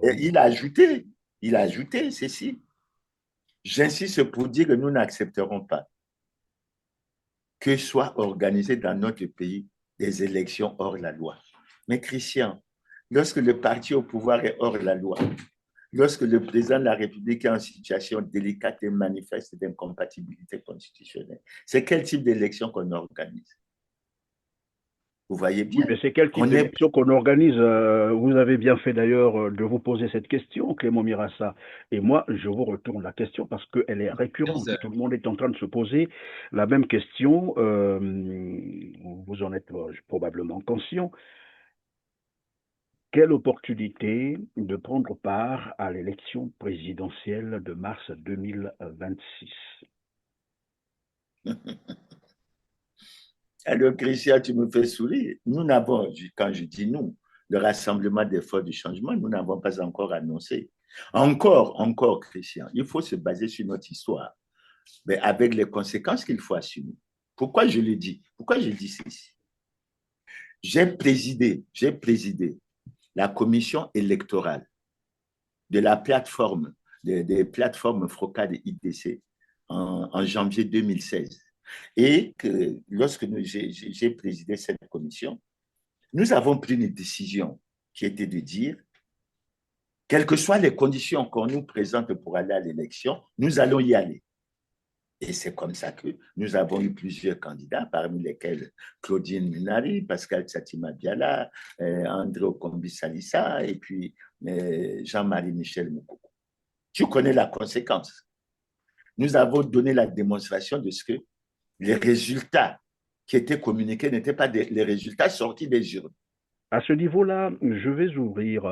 Et il a ajouté ceci. J'insiste pour dire que nous n'accepterons pas que soient organisées dans notre pays des élections hors la loi. Mais Christian, lorsque le parti au pouvoir est hors la loi, lorsque le président de la République est en situation délicate et manifeste d'incompatibilité constitutionnelle, c'est quel type d'élection qu'on organise? Vous voyez Oui, bien mais c'est quel type qu'on est... d'élection qu'on organise? Vous avez bien fait d'ailleurs de vous poser cette question, Clément Mirassa. Et moi, je vous retourne la question parce qu'elle est récurrente. Tout le monde est en train de se poser la même question. Vous en êtes probablement conscient. Quelle opportunité de prendre part à l'élection présidentielle de mars 2026? Alors, Christian, tu me fais sourire. Nous n'avons, quand je dis nous, le Rassemblement des forces du changement, nous n'avons pas encore annoncé. Encore, Christian, il faut se baser sur notre histoire, mais avec les conséquences qu'il faut assumer. Pourquoi je le dis? Pourquoi je dis ceci? J'ai présidé la commission électorale de la plateforme, des plateformes FROCA de IDC en janvier 2016. Et que lorsque j'ai présidé cette commission, nous avons pris une décision qui était de dire, quelles que soient les conditions qu'on nous présente pour aller à l'élection, nous allons y aller. Et c'est comme ça que nous avons eu plusieurs candidats, parmi lesquels Claudine Munari, Pascal Tsatima Biala, André Okombi Salissa et puis Jean-Marie Michel Moukoko. Tu connais la conséquence. Nous avons donné la démonstration de ce que les résultats qui étaient communiqués n'étaient pas les résultats sortis des urnes. À ce niveau-là, je vais ouvrir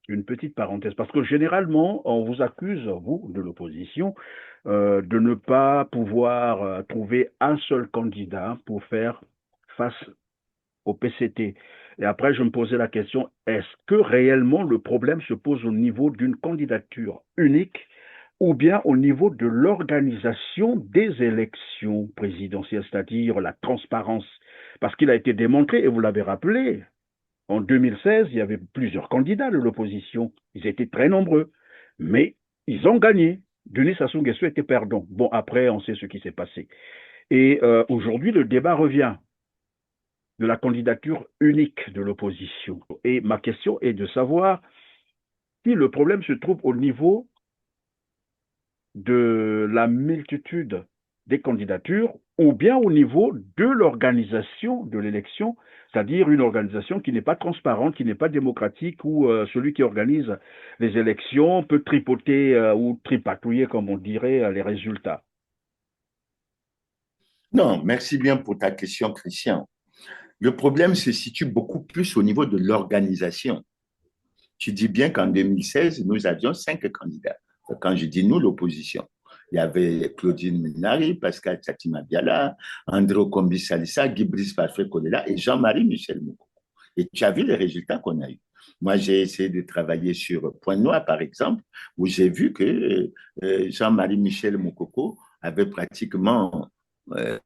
une petite parenthèse parce que généralement, on vous accuse, vous, de l'opposition, de ne pas pouvoir trouver un seul candidat pour faire face au PCT. Et après, je me posais la question, est-ce que réellement le problème se pose au niveau d'une candidature unique ou bien au niveau de l'organisation des élections présidentielles, c'est-à-dire la transparence? Parce qu'il a été démontré, et vous l'avez rappelé, en 2016, il y avait plusieurs candidats de l'opposition. Ils étaient très nombreux. Mais ils ont gagné. Denis Sassou Nguesso était perdant. Bon, après, on sait ce qui s'est passé. Et aujourd'hui, le débat revient de la candidature unique de l'opposition. Et ma question est de savoir si le problème se trouve au niveau de la multitude des candidatures ou bien au niveau de l'organisation de l'élection, c'est-à-dire une organisation qui n'est pas transparente, qui n'est pas démocratique, où celui qui organise les élections peut tripoter ou tripatouiller, comme on dirait, les résultats. Non, merci bien pour ta question, Christian. Le problème se situe beaucoup plus au niveau de l'organisation. Tu dis bien qu'en 2016, nous avions 5 candidats. Quand je dis nous, l'opposition. Il y avait Claudine Ménari, Pascal Tsatima Biala, André Kombi Salissa, Guibris Parfait Kolela et Jean-Marie Michel Mouko. Et tu as vu les résultats qu'on a eus. Moi, j'ai essayé de travailler sur Point Noir, par exemple, où j'ai vu que Jean-Marie Michel Moukoko avait pratiquement euh,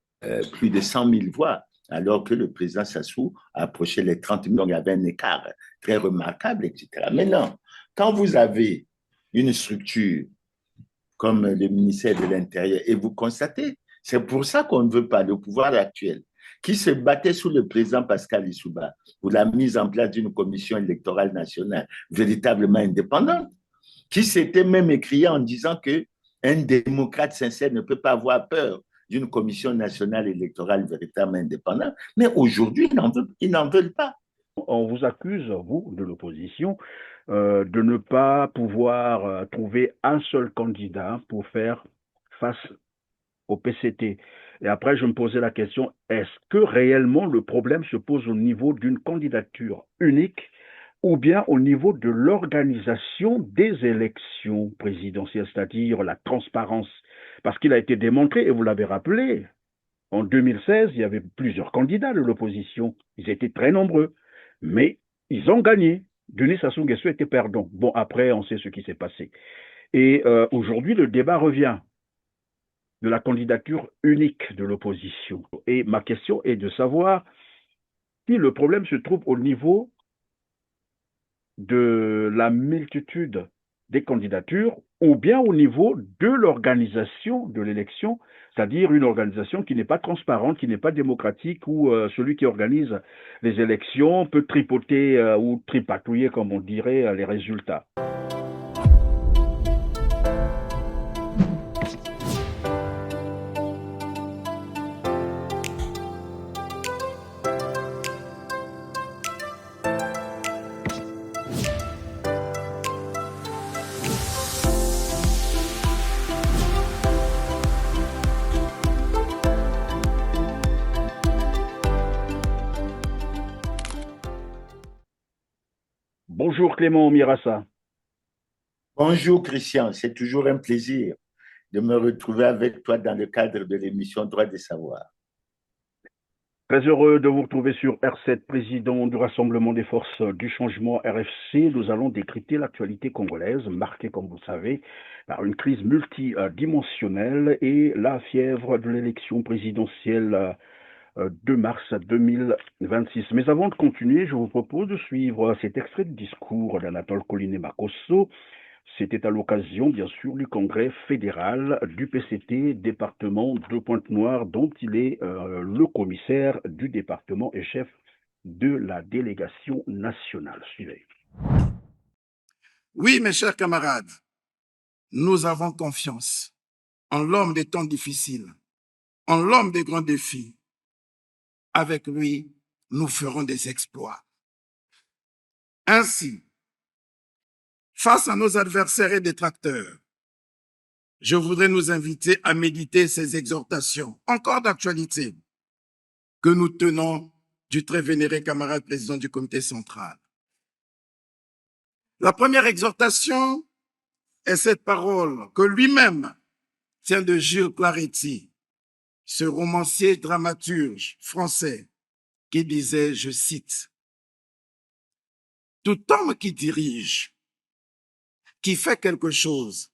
plus de 100 000 voix, alors que le président Sassou approchait les 30 millions. Il y avait un écart très remarquable, etc. Maintenant, quand vous avez une structure comme le ministère de l'Intérieur et vous constatez, c'est pour ça qu'on ne veut pas le pouvoir actuel, qui se battait sous le président Pascal Issouba pour la mise en place d'une commission électorale nationale véritablement indépendante, qui s'était même écrié en disant que un démocrate sincère ne peut pas avoir peur d'une commission nationale électorale véritablement indépendante. Mais aujourd'hui, ils n'en veulent pas. On vous accuse, vous, de l'opposition, de ne pas pouvoir trouver un seul candidat pour faire face au PCT. Et après, je me posais la question, est-ce que réellement le problème se pose au niveau d'une candidature unique ou bien au niveau de l'organisation des élections présidentielles, c'est-à-dire la transparence? Parce qu'il a été démontré, et vous l'avez rappelé, en 2016, il y avait plusieurs candidats de l'opposition. Ils étaient très nombreux. Mais ils ont gagné. Denis Sassou Nguesso était perdant. Bon, après, on sait ce qui s'est passé. Et aujourd'hui, le débat revient de la candidature unique de l'opposition. Et ma question est de savoir si le problème se trouve au niveau de la multitude des candidatures ou bien au niveau de l'organisation de l'élection, c'est-à-dire une organisation qui n'est pas transparente, qui n'est pas démocratique, où celui qui organise les élections peut tripoter ou tripatouiller, comme on dirait, les résultats. Bonjour Clément Mirassa. Bonjour Christian, c'est toujours un plaisir de me retrouver avec toi dans le cadre de l'émission Droit des Savoirs. Très heureux de vous retrouver sur R7, président du Rassemblement des forces du changement RFC. Nous allons décrypter l'actualité congolaise, marquée, comme vous le savez, par une crise multidimensionnelle et la fièvre de l'élection présidentielle 2 mars 2026. Mais avant de continuer, je vous propose de suivre cet extrait de discours d'Anatole Coliné Makosso. C'était à l'occasion, bien sûr, du congrès fédéral du PCT, département de Pointe-Noire, dont il est le commissaire du département et chef de la délégation nationale. Suivez. Oui, mes chers camarades, nous avons confiance en l'homme des temps difficiles, en l'homme des grands défis. Avec lui, nous ferons des exploits. Ainsi, face à nos adversaires et détracteurs, je voudrais nous inviter à méditer ces exhortations, encore d'actualité, que nous tenons du très vénéré camarade président du comité central. La première exhortation est cette parole que lui-même tient de Jules Claretie, ce romancier dramaturge français qui disait, je cite, « Tout homme qui dirige, qui fait quelque chose,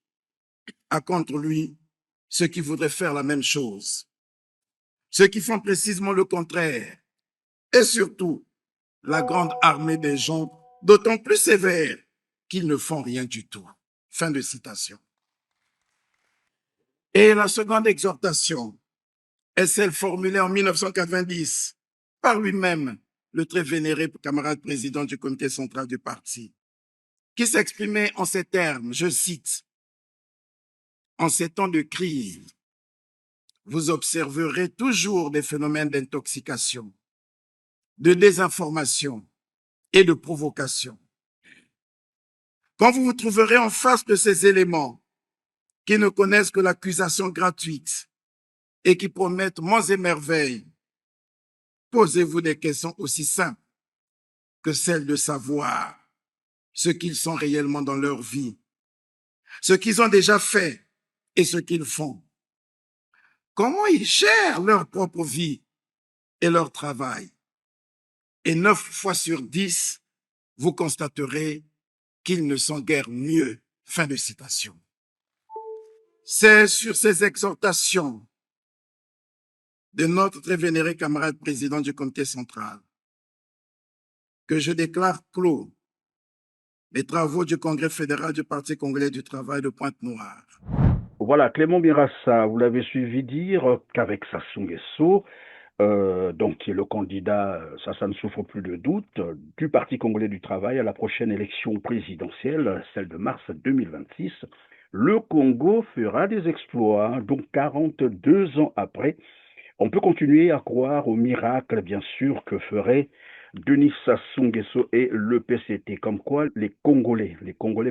a contre lui ceux qui voudraient faire la même chose, ceux qui font précisément le contraire, et surtout la grande armée des gens d'autant plus sévères qu'ils ne font rien du tout. » Fin de citation. Et la seconde exhortation est celle formulée en 1990 par lui-même, le très vénéré camarade président du comité central du parti, qui s'exprimait en ces termes, je cite, « En ces temps de crise, vous observerez toujours des phénomènes d'intoxication, de désinformation et de provocation. Quand vous vous trouverez en face de ces éléments qui ne connaissent que l'accusation gratuite et qui promettent monts et merveilles, posez-vous des questions aussi simples que celles de savoir ce qu'ils sont réellement dans leur vie, ce qu'ils ont déjà fait et ce qu'ils font. Comment ils gèrent leur propre vie et leur travail. Et 9 fois sur 10, vous constaterez qu'ils ne sont guère mieux. Fin de citation. C'est sur ces exhortations de notre très vénéré camarade président du comité central que je déclare clos les travaux du congrès fédéral du Parti congolais du travail de Pointe-Noire. Voilà, Clément Mirassa, vous l'avez suivi dire qu'avec Sassou Nguesso, donc qui est le candidat, ça ne souffre plus de doute, du Parti congolais du travail à la prochaine élection présidentielle, celle de mars 2026, le Congo fera des exploits. Donc 42 ans après, on peut continuer à croire au miracle, bien sûr, que ferait Denis Sassou Nguesso et le PCT, comme quoi les Congolais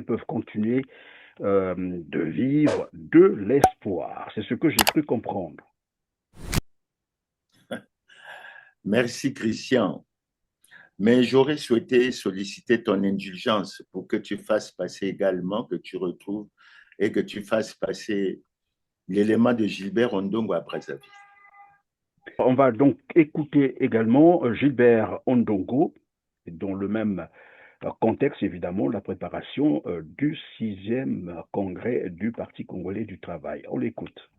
peuvent continuer de vivre de l'espoir. C'est ce que j'ai cru comprendre. Merci Christian. Mais j'aurais souhaité solliciter ton indulgence pour que tu fasses passer également, que tu retrouves et que tu fasses passer l'élément de Gilbert Ondongo à Brazzaville. On va donc écouter également Gilbert Ondongo, dans le même contexte évidemment, la préparation du 6e congrès du Parti congolais du travail. On l'écoute.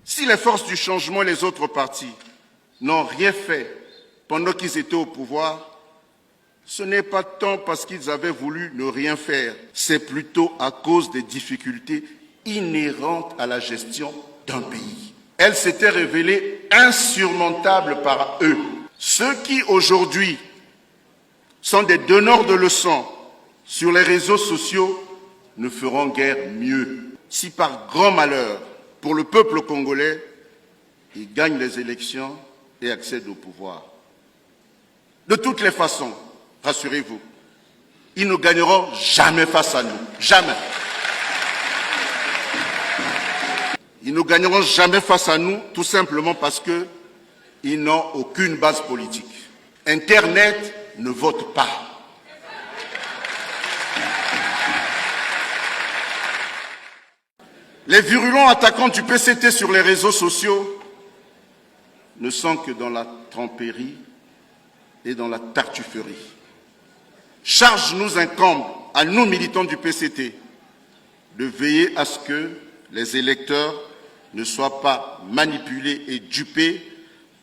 Si les forces du changement et les autres partis n'ont rien fait pendant qu'ils étaient au pouvoir, ce n'est pas tant parce qu'ils avaient voulu ne rien faire, c'est plutôt à cause des difficultés inhérentes à la gestion d'un pays. Elles s'étaient révélées insurmontables par eux. Ceux qui aujourd'hui sont des donneurs de leçons sur les réseaux sociaux ne feront guère mieux. Si par grand malheur, pour le peuple congolais, ils gagnent les élections et accèdent au pouvoir. De toutes les façons, rassurez-vous, ils ne gagneront jamais face à nous. Jamais. Ils ne gagneront jamais face à nous, tout simplement parce qu'ils n'ont aucune base politique. Internet ne vote pas. Les virulents attaquants du PCT sur les réseaux sociaux ne sont que dans la tromperie et dans la tartufferie. Charge nous incombe, à nous militants du PCT, de veiller à ce que les électeurs ne soient pas manipulés et dupés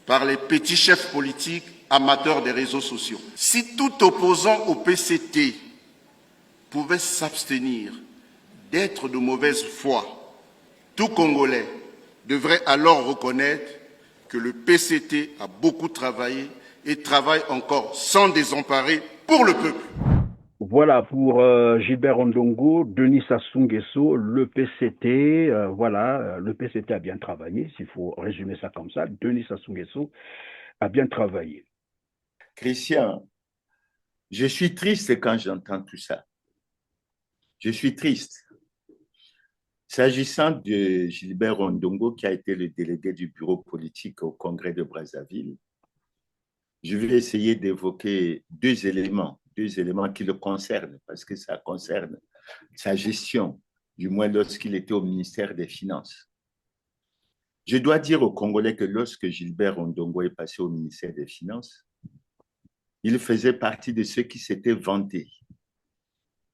par les petits chefs politiques amateurs des réseaux sociaux. Si tout opposant au PCT pouvait s'abstenir d'être de mauvaise foi, tout Congolais devrait alors reconnaître que le PCT a beaucoup travaillé et travaille encore sans désemparer pour le peuple. Voilà, pour Gilbert Ondongo, Denis Sassou Nguesso, le PCT, le PCT a bien travaillé, s'il faut résumer ça comme ça. Denis Sassou Nguesso a bien travaillé. Christian, je suis triste quand j'entends tout ça. Je suis triste. S'agissant de Gilbert Ondongo, qui a été le délégué du bureau politique au Congrès de Brazzaville, je vais essayer d'évoquer deux éléments qui le concernent, parce que ça concerne sa gestion, du moins lorsqu'il était au ministère des Finances. Je dois dire aux Congolais que lorsque Gilbert Ondongo est passé au ministère des Finances, il faisait partie de ceux qui s'étaient vantés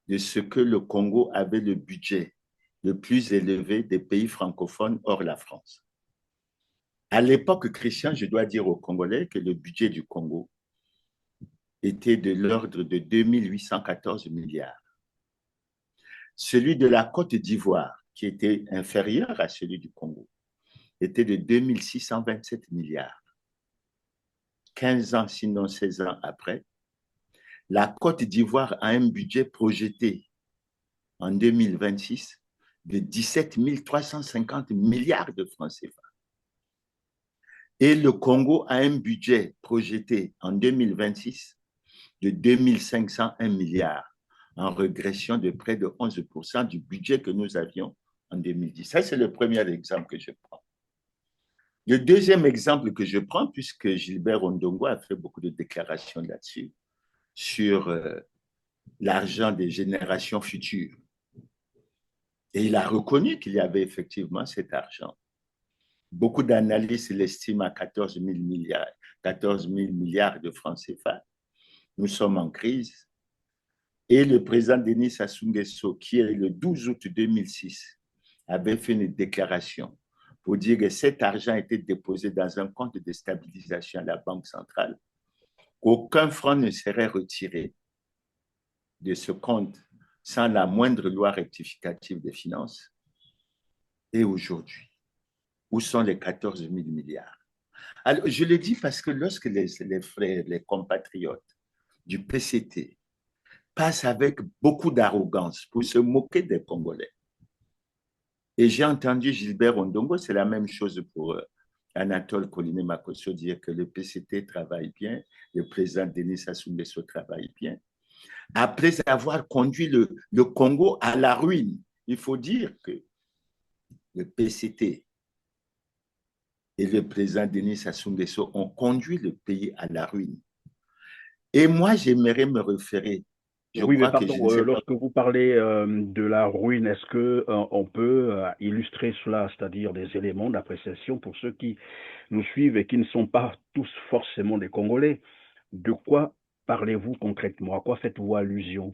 de ce que le Congo avait le budget le plus élevé des pays francophones hors la France. À l'époque, Christian, je dois dire aux Congolais que le budget du Congo était de l'ordre de 2814 milliards. Celui de la Côte d'Ivoire, qui était inférieur à celui du Congo, était de 2627 milliards. 15 ans, sinon 16 ans après, la Côte d'Ivoire a un budget projeté en 2026 de 17 350 milliards de francs CFA. Et le Congo a un budget projeté en 2026 de 2501 milliards, en régression de près de 11% du budget que nous avions en 2010. Ça, c'est le premier exemple que je prends. Le deuxième exemple que je prends, puisque Gilbert Ondongo a fait beaucoup de déclarations là-dessus, sur l'argent des générations futures. Et il a reconnu qu'il y avait effectivement cet argent. Beaucoup d'analystes l'estiment à 14 000 milliards de francs CFA. Nous sommes en crise. Et le président Denis Sassou Nguesso, qui le 12 août 2006, avait fait une déclaration pour dire que cet argent était déposé dans un compte de stabilisation à la Banque centrale. Aucun franc ne serait retiré de ce compte sans la moindre loi rectificative des finances. Et aujourd'hui, où sont les 14 000 milliards? Alors, je le dis parce que lorsque les frères, les compatriotes du PCT passent avec beaucoup d'arrogance pour se moquer des Congolais, et j'ai entendu Gilbert Ondongo, c'est la même chose pour Anatole Koliné-Makosso, dire que le PCT travaille bien, le président Denis Sassou Nguesso travaille bien. Après avoir conduit le Congo à la ruine, il faut dire que le PCT et le président Denis Sassou Nguesso ont conduit le pays à la ruine. Et moi, j'aimerais me référer. Oui, mais pardon, lorsque vous parlez de la ruine, est-ce qu'on peut illustrer cela, c'est-à-dire des éléments d'appréciation pour ceux qui nous suivent et qui ne sont pas tous forcément des Congolais? De quoi parlez-vous concrètement? À quoi faites-vous allusion?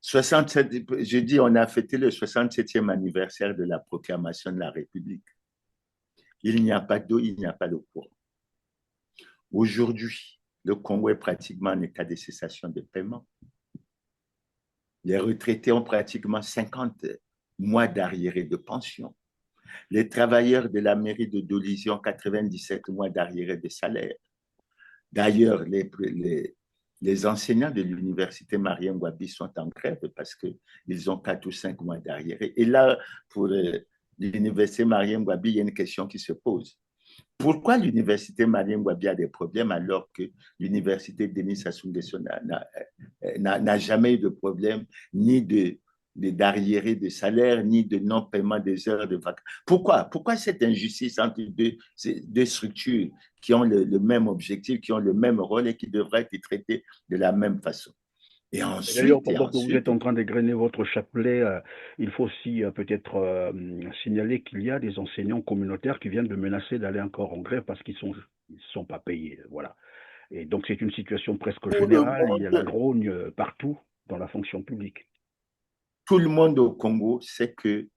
67, je dis, on a fêté le 67e anniversaire de la proclamation de la République. Il n'y a pas d'eau, il n'y a pas de courant. Aujourd'hui, le Congo est pratiquement en état de cessation de paiement. Les retraités ont pratiquement 50 mois d'arriérés de pension. Les travailleurs de la mairie de Dolisie ont 97 mois d'arriérés de salaire. D'ailleurs, les enseignants de l'université Marien Ngouabi sont en grève parce qu'ils ont 4 ou 5 mois d'arriérés. Et là, pour l'université Marien Ngouabi, il y a une question qui se pose. Pourquoi l'université Marien Ngouabi a des problèmes alors que l'université Denis Sassou Nguesso n'a jamais eu de problème ni d'arriérés de salaire, ni de non-paiement des heures de vacances? Pourquoi cette injustice entre deux structures qui ont le même objectif, qui ont le même rôle et qui devraient être traitées de la même façon? Et D'ailleurs, ensuite, pendant que vous êtes en train d'égrener votre chapelet, il faut aussi peut-être signaler qu'il y a des enseignants communautaires qui viennent de menacer d'aller encore en grève parce qu'ils sont pas payés. Voilà. Et donc, c'est une situation presque tout le générale. Il y a la monde, grogne partout dans la fonction publique. tout le monde au Congo sait que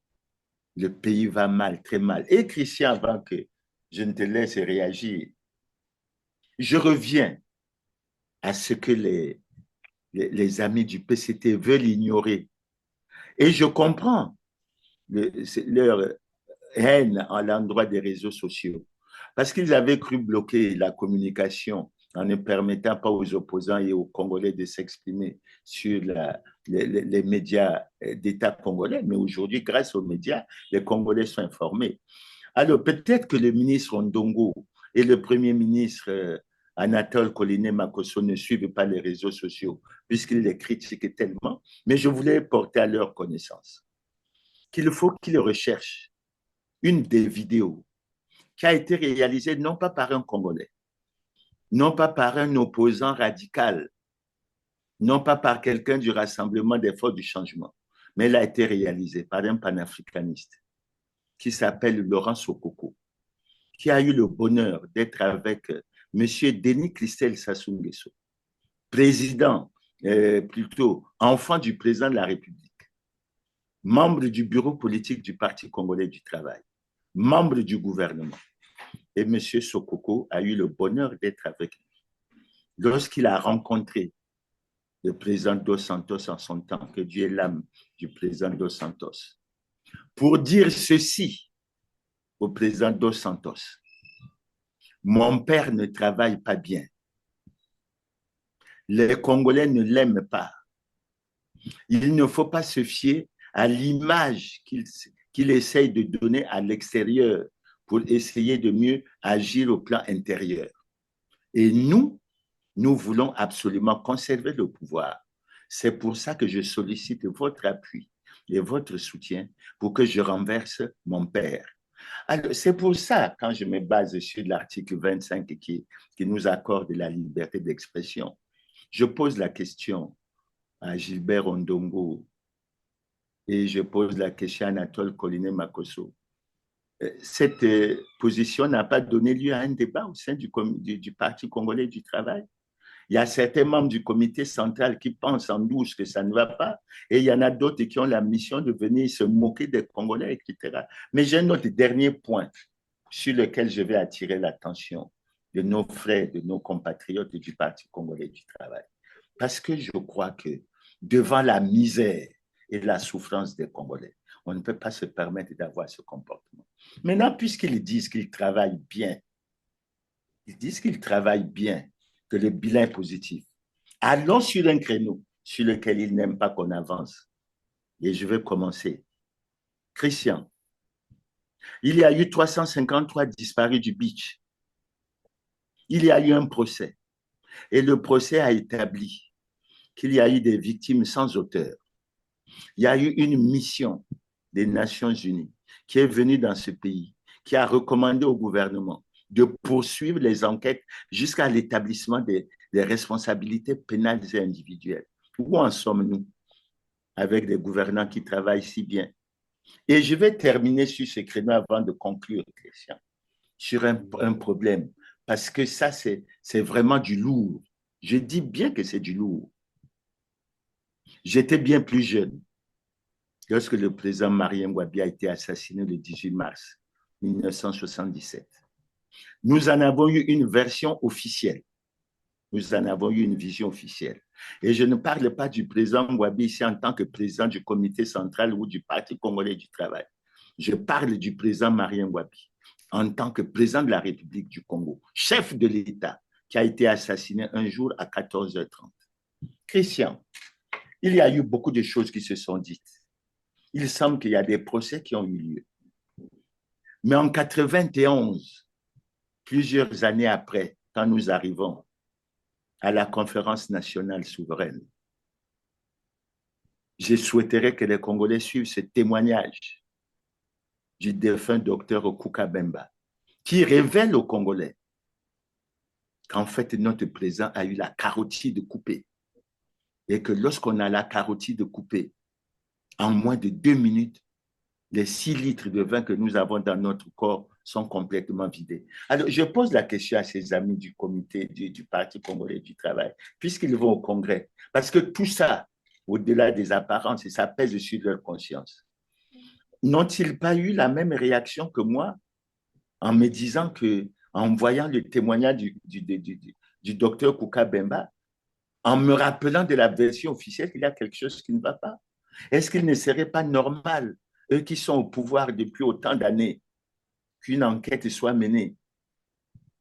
le pays va mal, très mal. Et Christian, avant que je ne te laisse réagir, je reviens à ce que les amis du PCT veulent ignorer. Et je comprends leur haine à l'endroit des réseaux sociaux. Parce qu'ils avaient cru bloquer la communication en ne permettant pas aux opposants et aux Congolais de s'exprimer sur les médias d'État congolais. Mais aujourd'hui, grâce aux médias, les Congolais sont informés. Alors, peut-être que le ministre Ndongo et le Premier ministre Anatole Koliné Makosso ne suivent pas les réseaux sociaux, puisqu'ils les critiquent tellement, mais je voulais porter à leur connaissance qu'il faut qu'ils recherchent une des vidéos qui a été réalisée non pas par un Congolais, non pas par un opposant radical, non pas par quelqu'un du Rassemblement des forces du changement, mais elle a été réalisée par un panafricaniste qui s'appelle Laurent Sokoko, qui a eu le bonheur d'être avec M. Denis Christel Sassou Nguesso, président, plutôt enfant du président de la République, membre du bureau politique du Parti congolais du travail, membre du gouvernement. Et M. Sokoko a eu le bonheur d'être avec lui. Lorsqu'il a rencontré le président Dos Santos en son temps, que Dieu est l'âme du président Dos Santos, pour dire ceci au président Dos Santos: mon père ne travaille pas bien. Les Congolais ne l'aiment pas. Il ne faut pas se fier à l'image qu'il essaye de donner à l'extérieur pour essayer de mieux agir au plan intérieur. Et nous voulons absolument conserver le pouvoir. C'est pour ça que je sollicite votre appui et votre soutien pour que je renverse mon père. Alors, c'est pour ça, quand je me base sur l'article 25 qui nous accorde la liberté d'expression, je pose la question à Gilbert Ondongo et je pose la question à Anatole Koliné Makosso. Cette position n'a pas donné lieu à un débat au sein du Parti congolais du travail. Il y a certains membres du comité central qui pensent en douce que ça ne va pas, et il y en a d'autres qui ont la mission de venir se moquer des Congolais, etc. Mais j'ai un autre dernier point sur lequel je vais attirer l'attention de nos frères, de nos compatriotes du Parti congolais du travail. Parce que je crois que devant la misère et la souffrance des Congolais, on ne peut pas se permettre d'avoir ce comportement. Maintenant, puisqu'ils disent qu'ils travaillent bien, que le bilan est positif, allons sur un créneau sur lequel ils n'aiment pas qu'on avance. Et je vais commencer. Christian, il y a eu 353 disparus du beach. Il y a eu un procès. Et le procès a établi qu'il y a eu des victimes sans auteur. Il y a eu une mission des Nations Unies qui est venue dans ce pays, qui a recommandé au gouvernement de poursuivre les enquêtes jusqu'à l'établissement des responsabilités pénales et individuelles. Où en sommes-nous avec des gouvernants qui travaillent si bien? Et je vais terminer sur ce créneau avant de conclure, Christian, sur un problème, parce que ça, c'est vraiment du lourd. Je dis bien que c'est du lourd. J'étais bien plus jeune lorsque le président Marien Ngouabi a été assassiné le 18 mars 1977. Nous en avons eu une version officielle nous en avons eu une vision officielle. Et je ne parle pas du président Ngouabi ici en tant que président du comité central ou du Parti congolais du travail. Je parle du président Marien Ngouabi en tant que président de la République du Congo, chef de l'État, qui a été assassiné un jour à 14h30. Christian, il y a eu beaucoup de choses qui se sont dites. Il semble qu'il y a des procès qui ont eu lieu. Mais en 91, plusieurs années après, quand nous arrivons à la conférence nationale souveraine, je souhaiterais que les Congolais suivent ce témoignage du défunt docteur Okuka Bemba, qui révèle aux Congolais qu'en fait, notre président a eu la carotide coupée. Et que lorsqu'on a la carotide coupée, en moins de 2 minutes, les 6 litres de vin que nous avons dans notre corps sont complètement vidés. Alors, je pose la question à ces amis du comité du Parti congolais du travail, puisqu'ils vont au Congrès, parce que tout ça, au-delà des apparences, ça pèse sur leur conscience. N'ont-ils pas eu la même réaction que moi en me disant que, en voyant le témoignage du docteur Kouka Bemba, en me rappelant de la version officielle qu'il y a quelque chose qui ne va pas? Est-ce qu'il ne serait pas normal, eux qui sont au pouvoir depuis autant d'années, qu'une enquête soit menée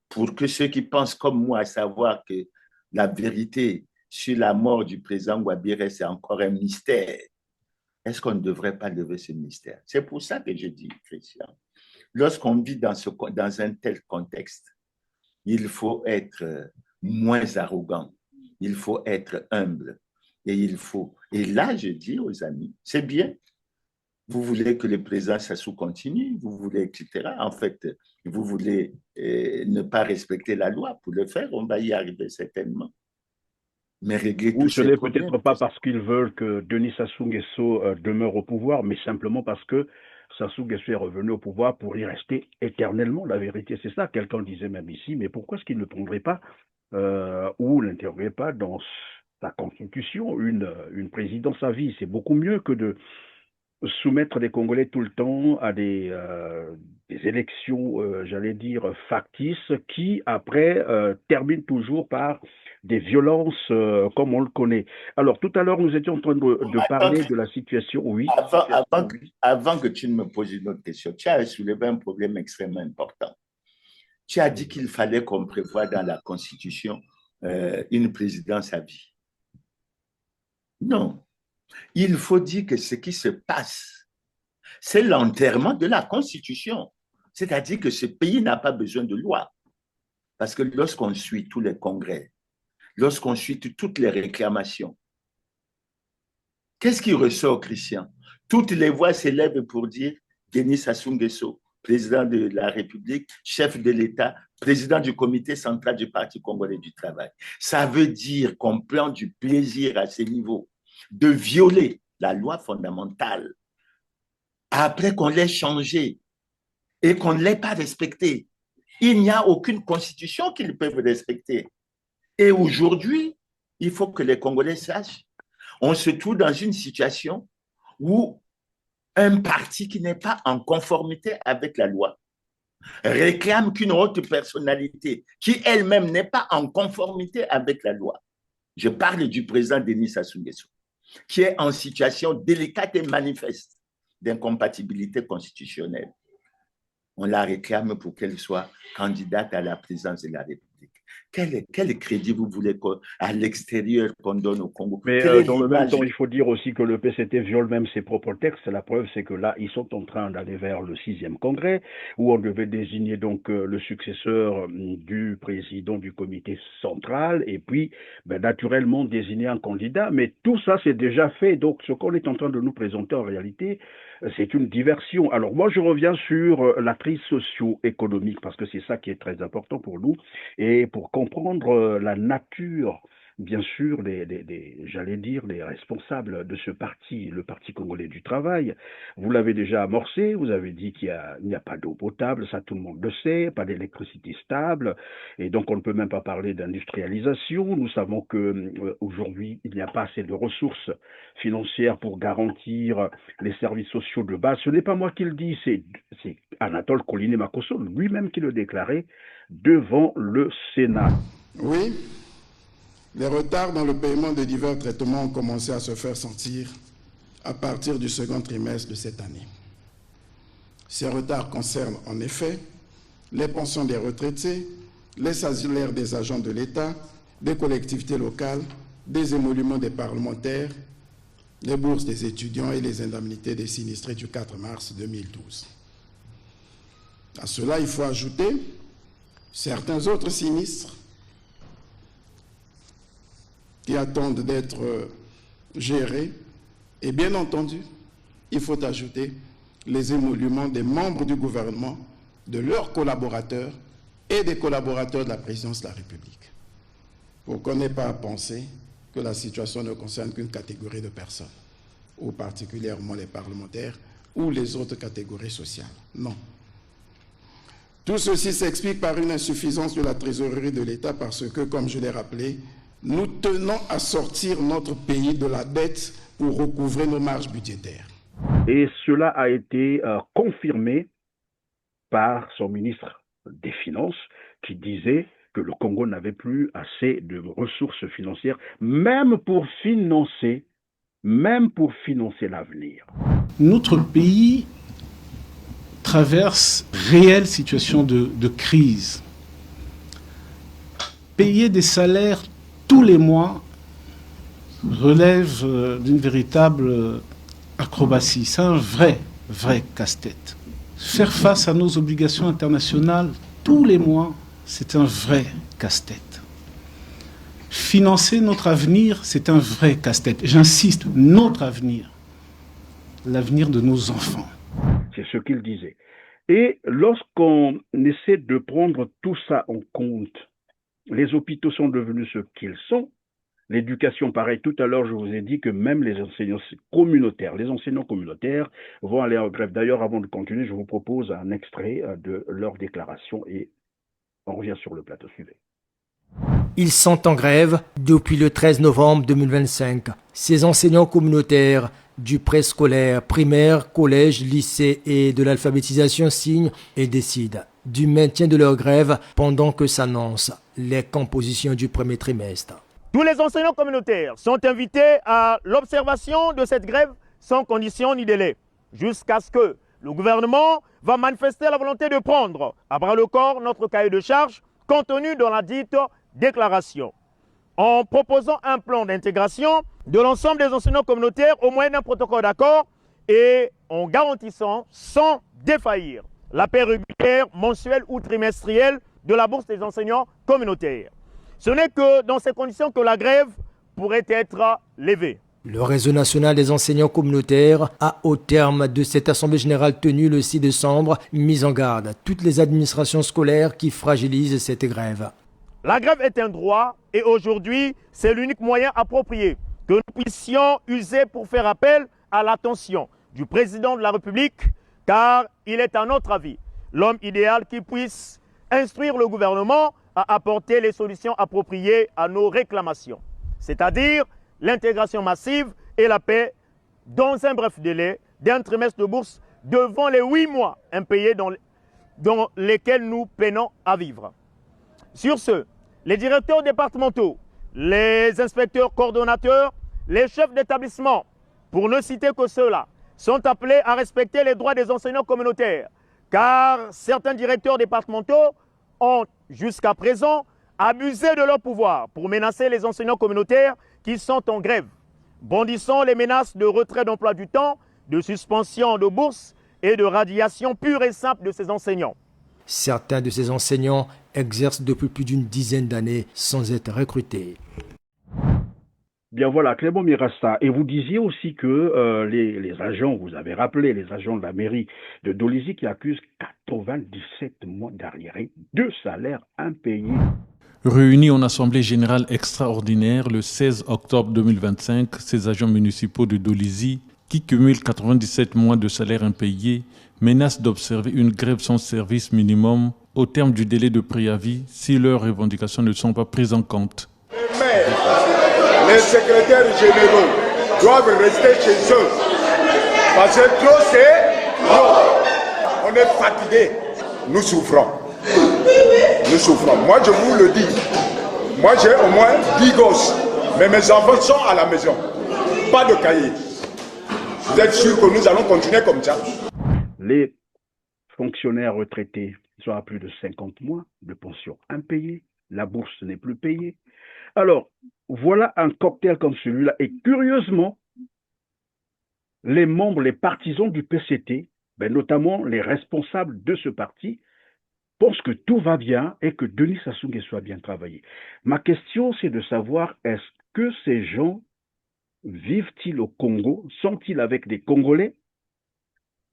pour que ceux qui pensent comme moi, à savoir que la vérité sur la mort du président Ouattara, c'est encore un mystère? Est-ce qu'on ne devrait pas lever ce mystère? C'est pour ça que je dis, Christian, lorsqu'on vit dans un tel contexte, il faut être moins arrogant, il faut être humble, et là, je dis aux amis, c'est bien, vous voulez que le président Sassou continue, vous voulez, etc. En fait, vous voulez ne pas respecter la loi. Pour le faire, on va y arriver certainement. Mais régler Ou tous ce ces n'est problèmes. peut-être pas parce qu'ils veulent que Denis Sassou Nguesso demeure au pouvoir, mais simplement parce que Sassou Nguesso est revenu au pouvoir pour y rester éternellement. La vérité, c'est ça. Quelqu'un disait même ici, mais pourquoi est-ce qu'il ne prendrait pas ou n'intégrerait pas dans sa constitution une présidence à vie? C'est beaucoup mieux que de soumettre les Congolais tout le temps à des élections, j'allais dire, factices, qui après terminent toujours par des violences comme on le connaît. Alors tout à l'heure, nous étions en train de parler de la situation, oui. Avant que tu ne me poses une autre question, tu as soulevé un problème extrêmement important. Tu as dit qu'il fallait qu'on prévoie dans la Constitution une présidence à vie. Non. Il faut dire que ce qui se passe, c'est l'enterrement de la Constitution. C'est-à-dire que ce pays n'a pas besoin de loi. Parce que lorsqu'on suit tous les congrès, lorsqu'on suit toutes les réclamations, qu'est-ce qui ressort, Christian? Toutes les voix s'élèvent pour dire Denis Sassou Nguesso, président de la République, chef de l'État, président du comité central du Parti congolais du travail. Ça veut dire qu'on prend du plaisir à ce niveau de violer la loi fondamentale après qu'on l'ait changée et qu'on ne l'ait pas respectée. Il n'y a aucune constitution qu'ils peuvent respecter. Et aujourd'hui, il faut que les Congolais sachent, on se trouve dans une situation où un parti qui n'est pas en conformité avec la loi réclame qu'une haute personnalité qui elle-même n'est pas en conformité avec la loi, je parle du président Denis Sassou Nguesso, qui est en situation délicate et manifeste d'incompatibilité constitutionnelle. On la réclame pour qu'elle soit candidate à la présidence de la République. Quel crédit vous voulez à l'extérieur qu'on donne au Congo? Mais dans le même temps, il faut dire aussi que le PCT viole même ses propres textes. La preuve, c'est que là, ils sont en train d'aller vers le 6e congrès, où on devait désigner donc le successeur du président du comité central, et puis naturellement désigner un candidat. Mais tout ça, c'est déjà fait. Donc, ce qu'on est en train de nous présenter en réalité, c'est une diversion. Alors moi, je reviens sur la crise socio-économique, parce que c'est ça qui est très important pour nous, et pour comprendre la nature, bien sûr, j'allais dire, les responsables de ce parti, le Parti congolais du travail. Vous l'avez déjà amorcé, vous avez dit qu'il n'y a pas d'eau potable, ça tout le monde le sait, pas d'électricité stable, et donc on ne peut même pas parler d'industrialisation. Nous savons que aujourd'hui, il n'y a pas assez de ressources financières pour garantir les services sociaux de base. Ce n'est pas moi qui le dis, c'est Anatole Koliné-Makosso lui-même qui le déclarait devant le Sénat. Oui. Les retards dans le paiement de divers traitements ont commencé à se faire sentir à partir du second trimestre de cette année. Ces retards concernent en effet les pensions des retraités, les salaires des agents de l'État, des collectivités locales, des émoluments des parlementaires, les bourses des étudiants et les indemnités des sinistrés du 4 mars 2012. À cela, il faut ajouter certains autres sinistres qui attendent d'être gérés. Et bien entendu, il faut ajouter les émoluments des membres du gouvernement, de leurs collaborateurs et des collaborateurs de la présidence de la République. Pour qu'on n'ait pas à penser que la situation ne concerne qu'une catégorie de personnes, ou particulièrement les parlementaires ou les autres catégories sociales. Non. Tout ceci s'explique par une insuffisance de la trésorerie de l'État parce que, comme je l'ai rappelé, nous tenons à sortir notre pays de la dette pour recouvrer nos marges budgétaires. Et cela a été confirmé par son ministre des Finances qui disait que le Congo n'avait plus assez de ressources financières, même pour financer l'avenir. Notre pays traverse réelle situation de crise. Payer des salaires tous les mois relève d'une véritable acrobatie. C'est un vrai casse-tête. Faire face à nos obligations internationales tous les mois, c'est un vrai casse-tête. Financer notre avenir, c'est un vrai casse-tête. J'insiste, notre avenir, l'avenir de nos enfants. C'est ce qu'il disait. Et lorsqu'on essaie de prendre tout ça en compte, les hôpitaux sont devenus ce qu'ils sont. L'éducation, pareil, tout à l'heure, je vous ai dit que même les enseignants communautaires vont aller en grève. D'ailleurs, avant de continuer, je vous propose un extrait de leur déclaration et on revient sur le plateau. Suivez. Ils sont en grève depuis le 13 novembre 2025. Ces enseignants communautaires du préscolaire, primaire, collège, lycée et de l'alphabétisation signent et décident du maintien de leur grève pendant que s'annoncent les compositions du premier trimestre. Tous les enseignants communautaires sont invités à l'observation de cette grève sans condition ni délai, jusqu'à ce que le gouvernement va manifester la volonté de prendre à bras le corps notre cahier de charges contenu dans la dite déclaration, en proposant un plan d'intégration de l'ensemble des enseignants communautaires au moyen d'un protocole d'accord et en garantissant sans défaillir la paie régulière, mensuelle ou trimestrielle de la bourse des enseignants communautaires. Ce n'est que dans ces conditions que la grève pourrait être levée. Le réseau national des enseignants communautaires a, au terme de cette assemblée générale tenue le 6 décembre, mis en garde toutes les administrations scolaires qui fragilisent cette grève. La grève est un droit et aujourd'hui, c'est l'unique moyen approprié que nous puissions user pour faire appel à l'attention du président de la République, car il est à notre avis l'homme idéal qui puisse instruire le gouvernement à apporter les solutions appropriées à nos réclamations, c'est-à-dire l'intégration massive et la paix dans un bref délai d'un trimestre de bourse devant les 8 mois impayés dans lesquels nous peinons à vivre. Sur ce, les directeurs départementaux, les inspecteurs coordonnateurs, les chefs d'établissement, pour ne citer que ceux-là, sont appelés à respecter les droits des enseignants communautaires, car certains directeurs départementaux ont jusqu'à présent abusé de leur pouvoir pour menacer les enseignants communautaires qui sont en grève, bondissant les menaces de retrait d'emploi du temps, de suspension de bourse et de radiation pure et simple de ces enseignants. Certains de ces enseignants exercent depuis plus d'une dizaine d'années sans être recrutés. Bien voilà, Clément Mirasta. Et vous disiez aussi que les agents, vous avez rappelé, les agents de la mairie de Dolisie qui accusent 97 mois d'arriérés, 2 salaires impayés. Réunis en assemblée générale extraordinaire le 16 octobre 2025, ces agents municipaux de Dolisie, qui cumulent 97 mois de salaire impayé, menacent d'observer une grève sans service minimum au terme du délai de préavis si leurs revendications ne sont pas prises en compte. Mais les secrétaires généraux doivent rester chez eux parce que trop c'est trop. On est fatigué. Nous souffrons. Nous souffrons. Moi, je vous le dis. Moi, j'ai au moins 10 gosses, mais mes enfants sont à la maison. Pas de cahier. Vous êtes sûr que nous allons continuer comme ça? Les fonctionnaires retraités sont à plus de 50 mois de pension impayée. La bourse n'est plus payée. Alors, voilà un cocktail comme celui-là. Et curieusement, les membres, les partisans du PCT, notamment les responsables de ce parti, pensent que tout va bien et que Denis Sassou Nguesso a bien travaillé. Ma question, c'est de savoir, est-ce que ces gens vivent-ils au Congo? Sont-ils avec des Congolais?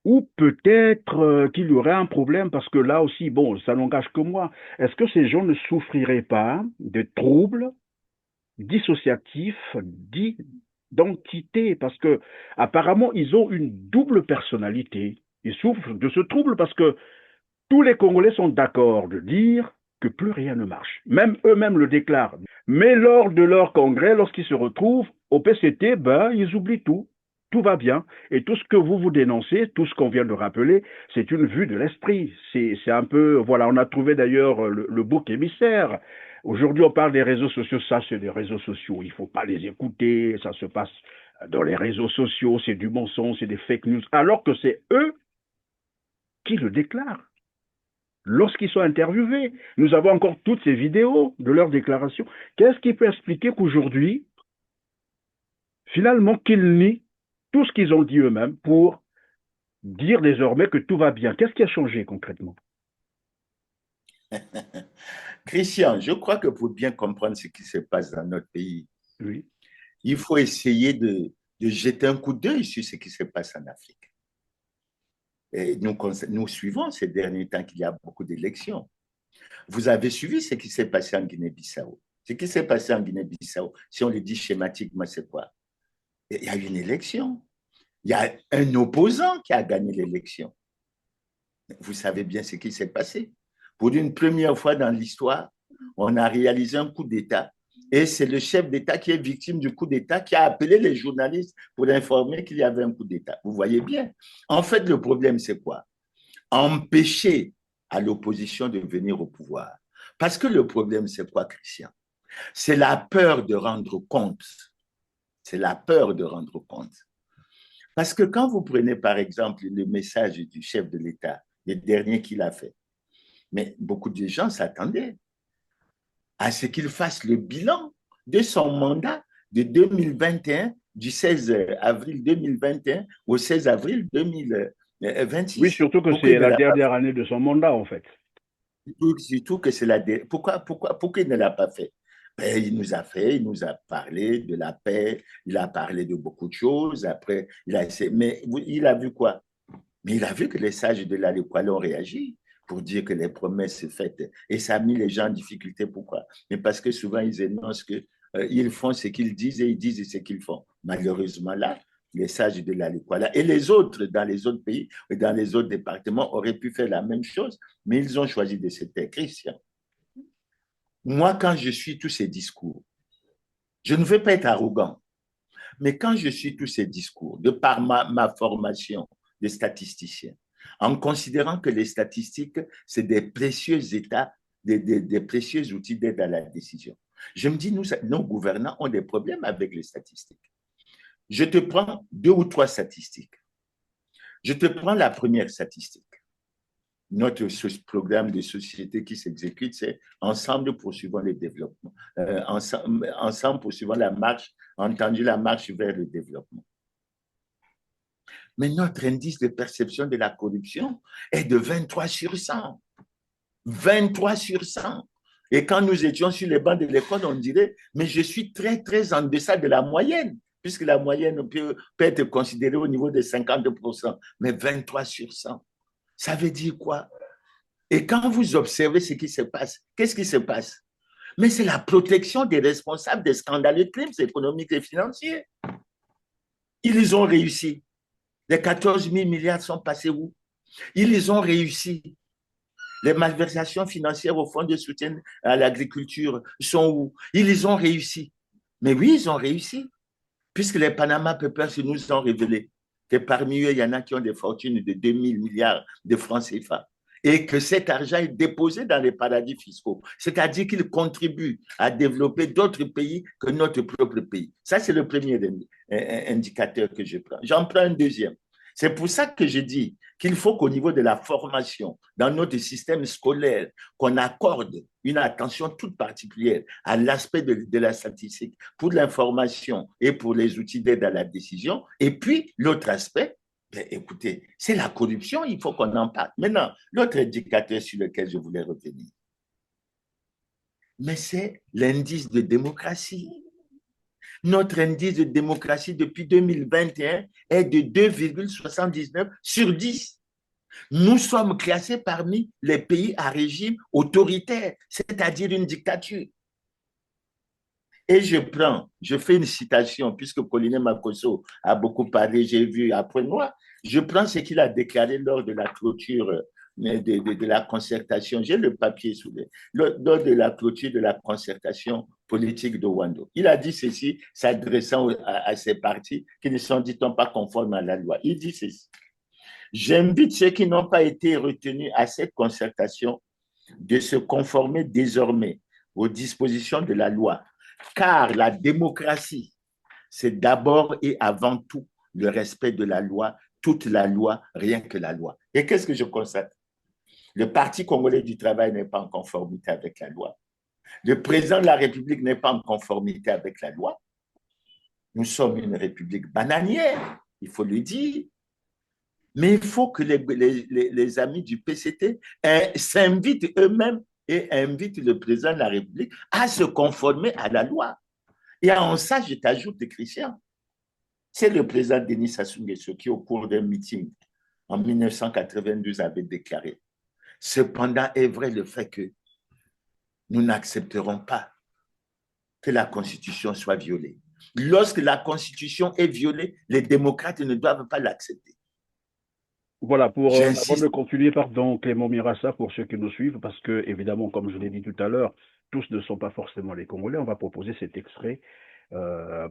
Ou peut-être qu'il y aurait un problème, parce que là aussi, bon, ça n'engage que moi. Est-ce que ces gens ne souffriraient pas de troubles dissociatifs, d'identité? Parce que apparemment, ils ont une double personnalité. Ils souffrent de ce trouble parce que tous les Congolais sont d'accord de dire que plus rien ne marche. Même eux-mêmes le déclarent. Mais lors de leur congrès, lorsqu'ils se retrouvent au PCT, ils oublient tout. Tout va bien. Et tout ce que vous dénoncez, tout ce qu'on vient de rappeler, c'est une vue de l'esprit. C'est un peu, voilà, on a trouvé d'ailleurs le bouc émissaire. Aujourd'hui, on parle des réseaux sociaux. Ça, c'est des réseaux sociaux. Il ne faut pas les écouter. Ça se passe dans les réseaux sociaux. C'est du mensonge, c'est des fake news. Alors que c'est eux qui le déclarent. Lorsqu'ils sont interviewés, nous avons encore toutes ces vidéos de leurs déclarations. Qu'est-ce qui peut expliquer qu'aujourd'hui, finalement, qu'ils nient tout ce qu'ils ont dit eux-mêmes pour dire désormais que tout va bien? Qu'est-ce qui a changé concrètement? Christian, je crois que pour bien comprendre ce qui se passe dans notre pays, oui, il faut essayer de jeter un coup d'œil sur ce qui se passe en Afrique. Et nous suivons ces derniers temps qu'il y a beaucoup d'élections. Vous avez suivi ce qui s'est passé en Guinée-Bissau. Ce qui s'est passé en Guinée-Bissau, si on le dit schématiquement, c'est quoi? Il y a eu une élection. Il y a un opposant qui a gagné l'élection. Vous savez bien ce qui s'est passé. Pour une première fois dans l'histoire, on a réalisé un coup d'État et c'est le chef d'État qui est victime du coup d'État qui a appelé les journalistes pour informer qu'il y avait un coup d'État. Vous voyez bien. En fait, le problème, c'est quoi? Empêcher à l'opposition de venir au pouvoir. Parce que le problème, c'est quoi, Christian? C'est la peur de rendre compte. C'est la peur de rendre compte. Parce que quand vous prenez, par exemple, le message du chef de l'État, le dernier qu'il a fait, mais beaucoup de gens s'attendaient à ce qu'il fasse le bilan de son mandat de 2021, du 16 avril 2021 au 16 avril 2026. Oui, surtout que c'est la dernière année de son mandat, en fait. Surtout que c'est la dernière. Pourquoi il ne l'a pas fait? Il nous a parlé de la paix, il a parlé de beaucoup de choses. Après, il a essayé, mais il a vu quoi? Mais il a vu que les sages de l'Alekwala ont réagi pour dire que les promesses sont faites. Et ça a mis les gens en difficulté. Pourquoi? Mais parce que souvent, ils énoncent qu'ils font ce qu'ils disent et ils disent ce qu'ils font. Malheureusement, là, les sages de l'Alekwala et les autres dans les autres pays et dans les autres départements auraient pu faire la même chose, mais ils ont choisi de se taire. Christian, moi, quand je suis tous ces discours, je ne veux pas être arrogant, mais quand je suis tous ces discours, de par ma formation de statisticien, en considérant que les statistiques, c'est des précieux états, des précieux outils d'aide à la décision, je me dis, nos gouvernants ont des problèmes avec les statistiques. Je te prends 2 ou 3 statistiques. Je te prends la première statistique. Notre programme de société qui s'exécute, c'est ensemble poursuivons le développement. Ensemble poursuivons la marche vers le développement. Mais notre indice de perception de la corruption est de 23 sur 100. 23 sur 100. Et quand nous étions sur les bancs de l'école, on dirait, mais je suis très, très en deçà de la moyenne, puisque la moyenne peut être considérée au niveau de 50%, mais 23 sur 100. Ça veut dire quoi? Et quand vous observez ce qui se passe, qu'est-ce qui se passe? Mais c'est la protection des responsables des scandaleux crimes économiques et financiers. Ils ont réussi. Les 14 000 milliards sont passés où? Ils ont réussi. Les malversations financières au fonds de soutien à l'agriculture sont où? Ils ont réussi. Mais oui, ils ont réussi. Puisque les Panama Papers nous ont révélé que parmi eux, il y en a qui ont des fortunes de 2 000 milliards de francs CFA. et que cet argent est déposé dans les paradis fiscaux. C'est-à-dire qu'il contribue à développer d'autres pays que notre propre pays. Ça, c'est le premier indicateur que je prends. J'en prends un deuxième. C'est pour ça que je dis qu'il faut qu'au niveau de la formation, dans notre système scolaire, qu'on accorde une attention toute particulière à l'aspect de la statistique pour l'information et pour les outils d'aide à la décision. Et puis, l'autre aspect, ben, écoutez, c'est la corruption, il faut qu'on en parle. Maintenant, l'autre indicateur sur lequel je voulais revenir, mais c'est l'indice de démocratie. Notre indice de démocratie depuis 2021 est de 2,79 sur 10. Nous sommes classés parmi les pays à régime autoritaire, c'est-à-dire une dictature. Et je fais une citation, puisque Colline Makosso a beaucoup parlé, j'ai vu après moi, je prends ce qu'il a déclaré lors de la clôture de la concertation, j'ai le papier sous les, lors de la clôture de la concertation politique de Wando. Il a dit ceci, s'adressant à ces partis qui ne sont, dit-on, pas conformes à la loi. Il dit ceci: j'invite ceux qui n'ont pas été retenus à cette concertation de se conformer désormais aux dispositions de la loi, car la démocratie, c'est d'abord et avant tout le respect de la loi, toute la loi, rien que la loi. Et qu'est-ce que je constate? Le Parti congolais du travail n'est pas en conformité avec la loi. Le président de la République n'est pas en conformité avec la loi. Nous sommes une république bananière, il faut le dire. Mais il faut que les amis du PCT s'invitent eux-mêmes et invitent le président de la République à se conformer à la loi. Et en ça, je t'ajoute, Christian, c'est le président Denis Sassou Nguesso qui, au cours d'un meeting en 1992, avait déclaré: cependant, est vrai le fait que nous n'accepterons pas que la Constitution soit violée. Lorsque la Constitution est violée, les démocrates ne doivent pas l'accepter. Voilà, avant de continuer, pardon, Clément Mirassa, pour ceux qui nous suivent, parce que, évidemment, comme je l'ai dit tout à l'heure, tous ne sont pas forcément les Congolais. On va proposer cet extrait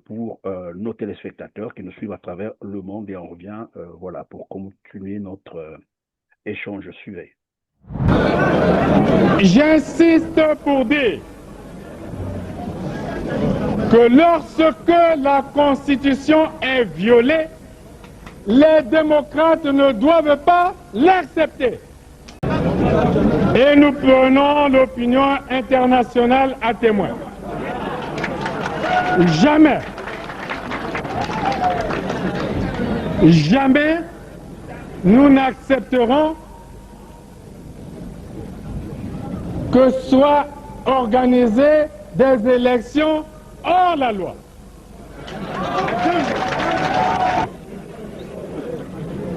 pour nos téléspectateurs qui nous suivent à travers le monde et on revient, voilà, pour continuer notre échange suivait. J'insiste pour dire que lorsque la Constitution est violée, les démocrates ne doivent pas l'accepter. Et nous prenons l'opinion internationale à témoin. Jamais, jamais nous n'accepterons que soient organisées des élections hors la loi.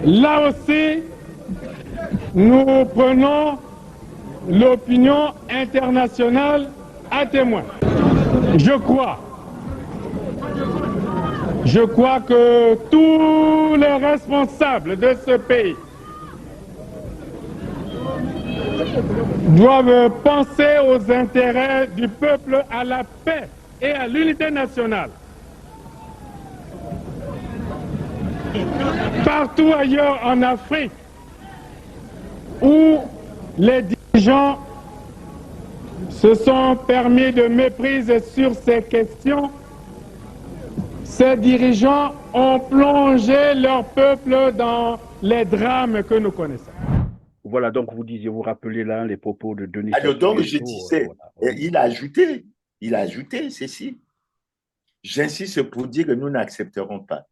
Là aussi, nous prenons l'opinion internationale à témoin. Je crois que tous les responsables de ce pays doivent penser aux intérêts du peuple, à la paix et à l'unité nationale. Partout ailleurs en Afrique où les dirigeants se sont permis de méprise sur ces questions, ces dirigeants ont plongé leur peuple dans les drames que nous connaissons. Voilà, donc vous rappelez là les propos de Denis. Alors donc je disais, voilà. Il a ajouté ceci. J'insiste pour dire que nous n'accepterons pas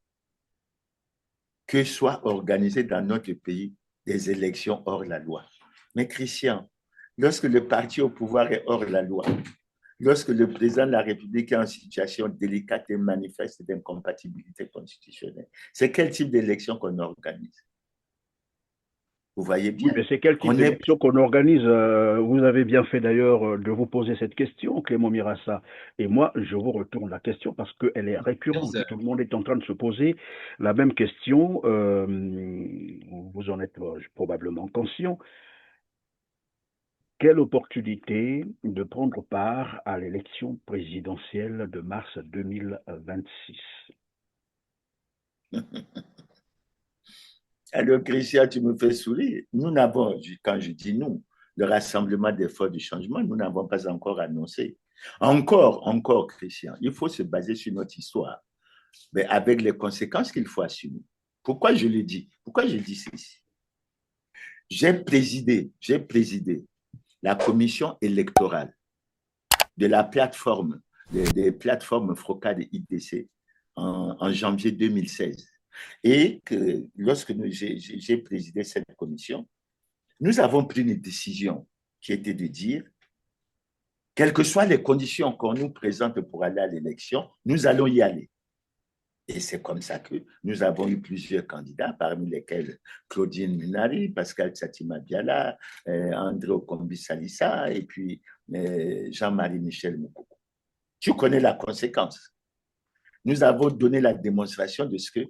que soient organisées dans notre pays des élections hors la loi. Mais Christian, lorsque le parti au pouvoir est hors la loi, lorsque le président de la République est en situation délicate et manifeste d'incompatibilité constitutionnelle, c'est quel type d'élection qu'on organise? Vous voyez bien. Oui, mais c'est quel type d'élection qu'on organise? Vous avez bien fait d'ailleurs de vous poser cette question, Clément Mirassa. Et moi, je vous retourne la question parce qu'elle est récurrente. Tout le monde est en train de se poser la même question. Vous en êtes probablement conscient. Quelle opportunité de prendre part à l'élection présidentielle de mars 2026? Alors, Christian, tu me fais sourire. Nous n'avons, quand je dis nous, le Rassemblement des forces du changement, nous n'avons pas encore annoncé. Encore, Christian, il faut se baser sur notre histoire, mais avec les conséquences qu'il faut assumer. Pourquoi je le dis? Pourquoi je dis ceci? J'ai présidé la commission électorale de la plateforme, des plateformes FROCAD et IDC en janvier 2016. Et que lorsque j'ai présidé cette commission, nous avons pris une décision qui était de dire, quelles que soient les conditions qu'on nous présente pour aller à l'élection, nous allons y aller. Et c'est comme ça que nous avons eu plusieurs candidats, parmi lesquels Claudine Munari, Pascal Tsatima Biala, André Okombi Salissa et puis Jean-Marie Michel Moukoko. Tu connais la conséquence. Nous avons donné la démonstration de ce que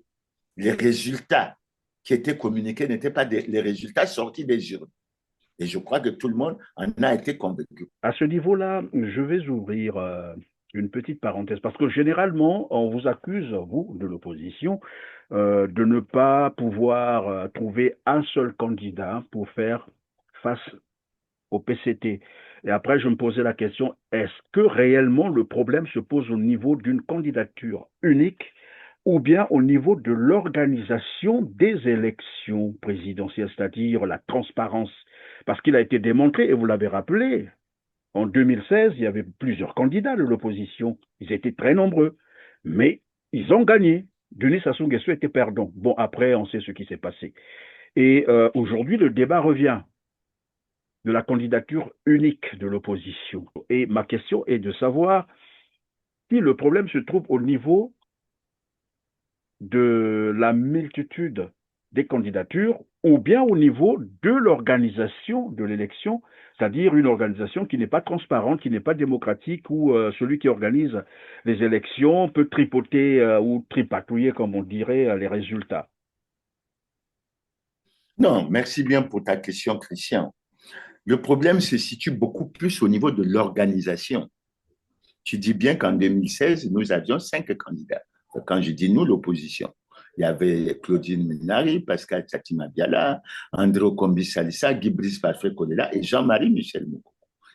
les résultats qui étaient communiqués n'étaient pas les résultats sortis des urnes. Et je crois que tout le monde en a été convaincu. À ce niveau-là, je vais ouvrir une petite parenthèse, parce que généralement, on vous accuse, vous, de l'opposition, de ne pas pouvoir trouver un seul candidat pour faire face au PCT. Et après, je me posais la question, est-ce que réellement le problème se pose au niveau d'une candidature unique ou bien au niveau de l'organisation des élections présidentielles, c'est-à-dire la transparence? Parce qu'il a été démontré, et vous l'avez rappelé, en 2016, il y avait plusieurs candidats de l'opposition. Ils étaient très nombreux, mais ils ont gagné. Denis Sassou Nguesso était perdant. Bon, après, on sait ce qui s'est passé. Et aujourd'hui, le débat revient de la candidature unique de l'opposition. Et ma question est de savoir si le problème se trouve au niveau de la multitude des candidatures ou bien au niveau de l'organisation de l'élection, c'est-à-dire une organisation qui n'est pas transparente, qui n'est pas démocratique, où celui qui organise les élections peut tripoter ou tripatouiller, comme on dirait, les résultats. Non, merci bien pour ta question, Christian. Le problème se situe beaucoup plus au niveau de l'organisation. Tu dis bien qu'en 2016, nous avions 5 candidats. Quand je dis nous, l'opposition. Il y avait Claudine Munari, Pascal Tsatima Biala, André Okombi Salissa, Guy Brice Parfait Kolela et Jean-Marie Michel Moukoko.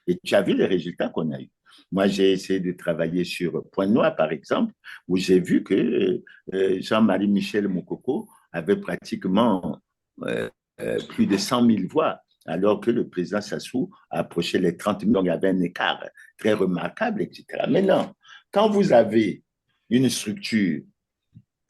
Et tu as vu les résultats qu'on a eus. Moi, j'ai essayé de travailler sur Point Noir, par exemple, où j'ai vu que Jean-Marie Michel Moukoko avait pratiquement plus de 100 000 voix, alors que le président Sassou approchait les 30 000. Donc, il y avait un écart très remarquable, etc. Maintenant, quand vous avez une structure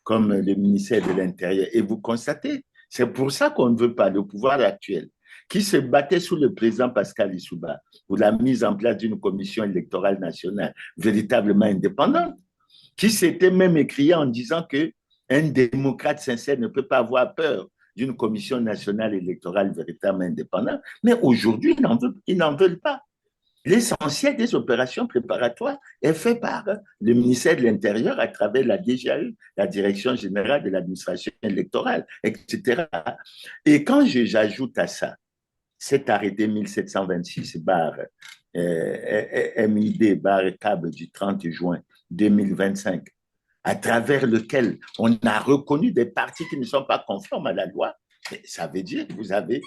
comme le ministère de l'Intérieur, et vous constatez, c'est pour ça qu'on ne veut pas le pouvoir actuel, qui se battait sous le président Pascal Lissouba pour la mise en place d'une commission électorale nationale véritablement indépendante, qui s'était même écrié en disant qu'un démocrate sincère ne peut pas avoir peur d'une commission nationale électorale véritablement indépendante, mais aujourd'hui, ils n'en veulent pas. L'essentiel des opérations préparatoires est fait par le ministère de l'Intérieur à travers la DGAE, la Direction générale de l'administration électorale, etc. Et quand j'ajoute à ça cet arrêté 1726/MID/CAB du 30 juin 2025, à travers lequel on a reconnu des partis qui ne sont pas conformes à la loi, ça veut dire que vous avez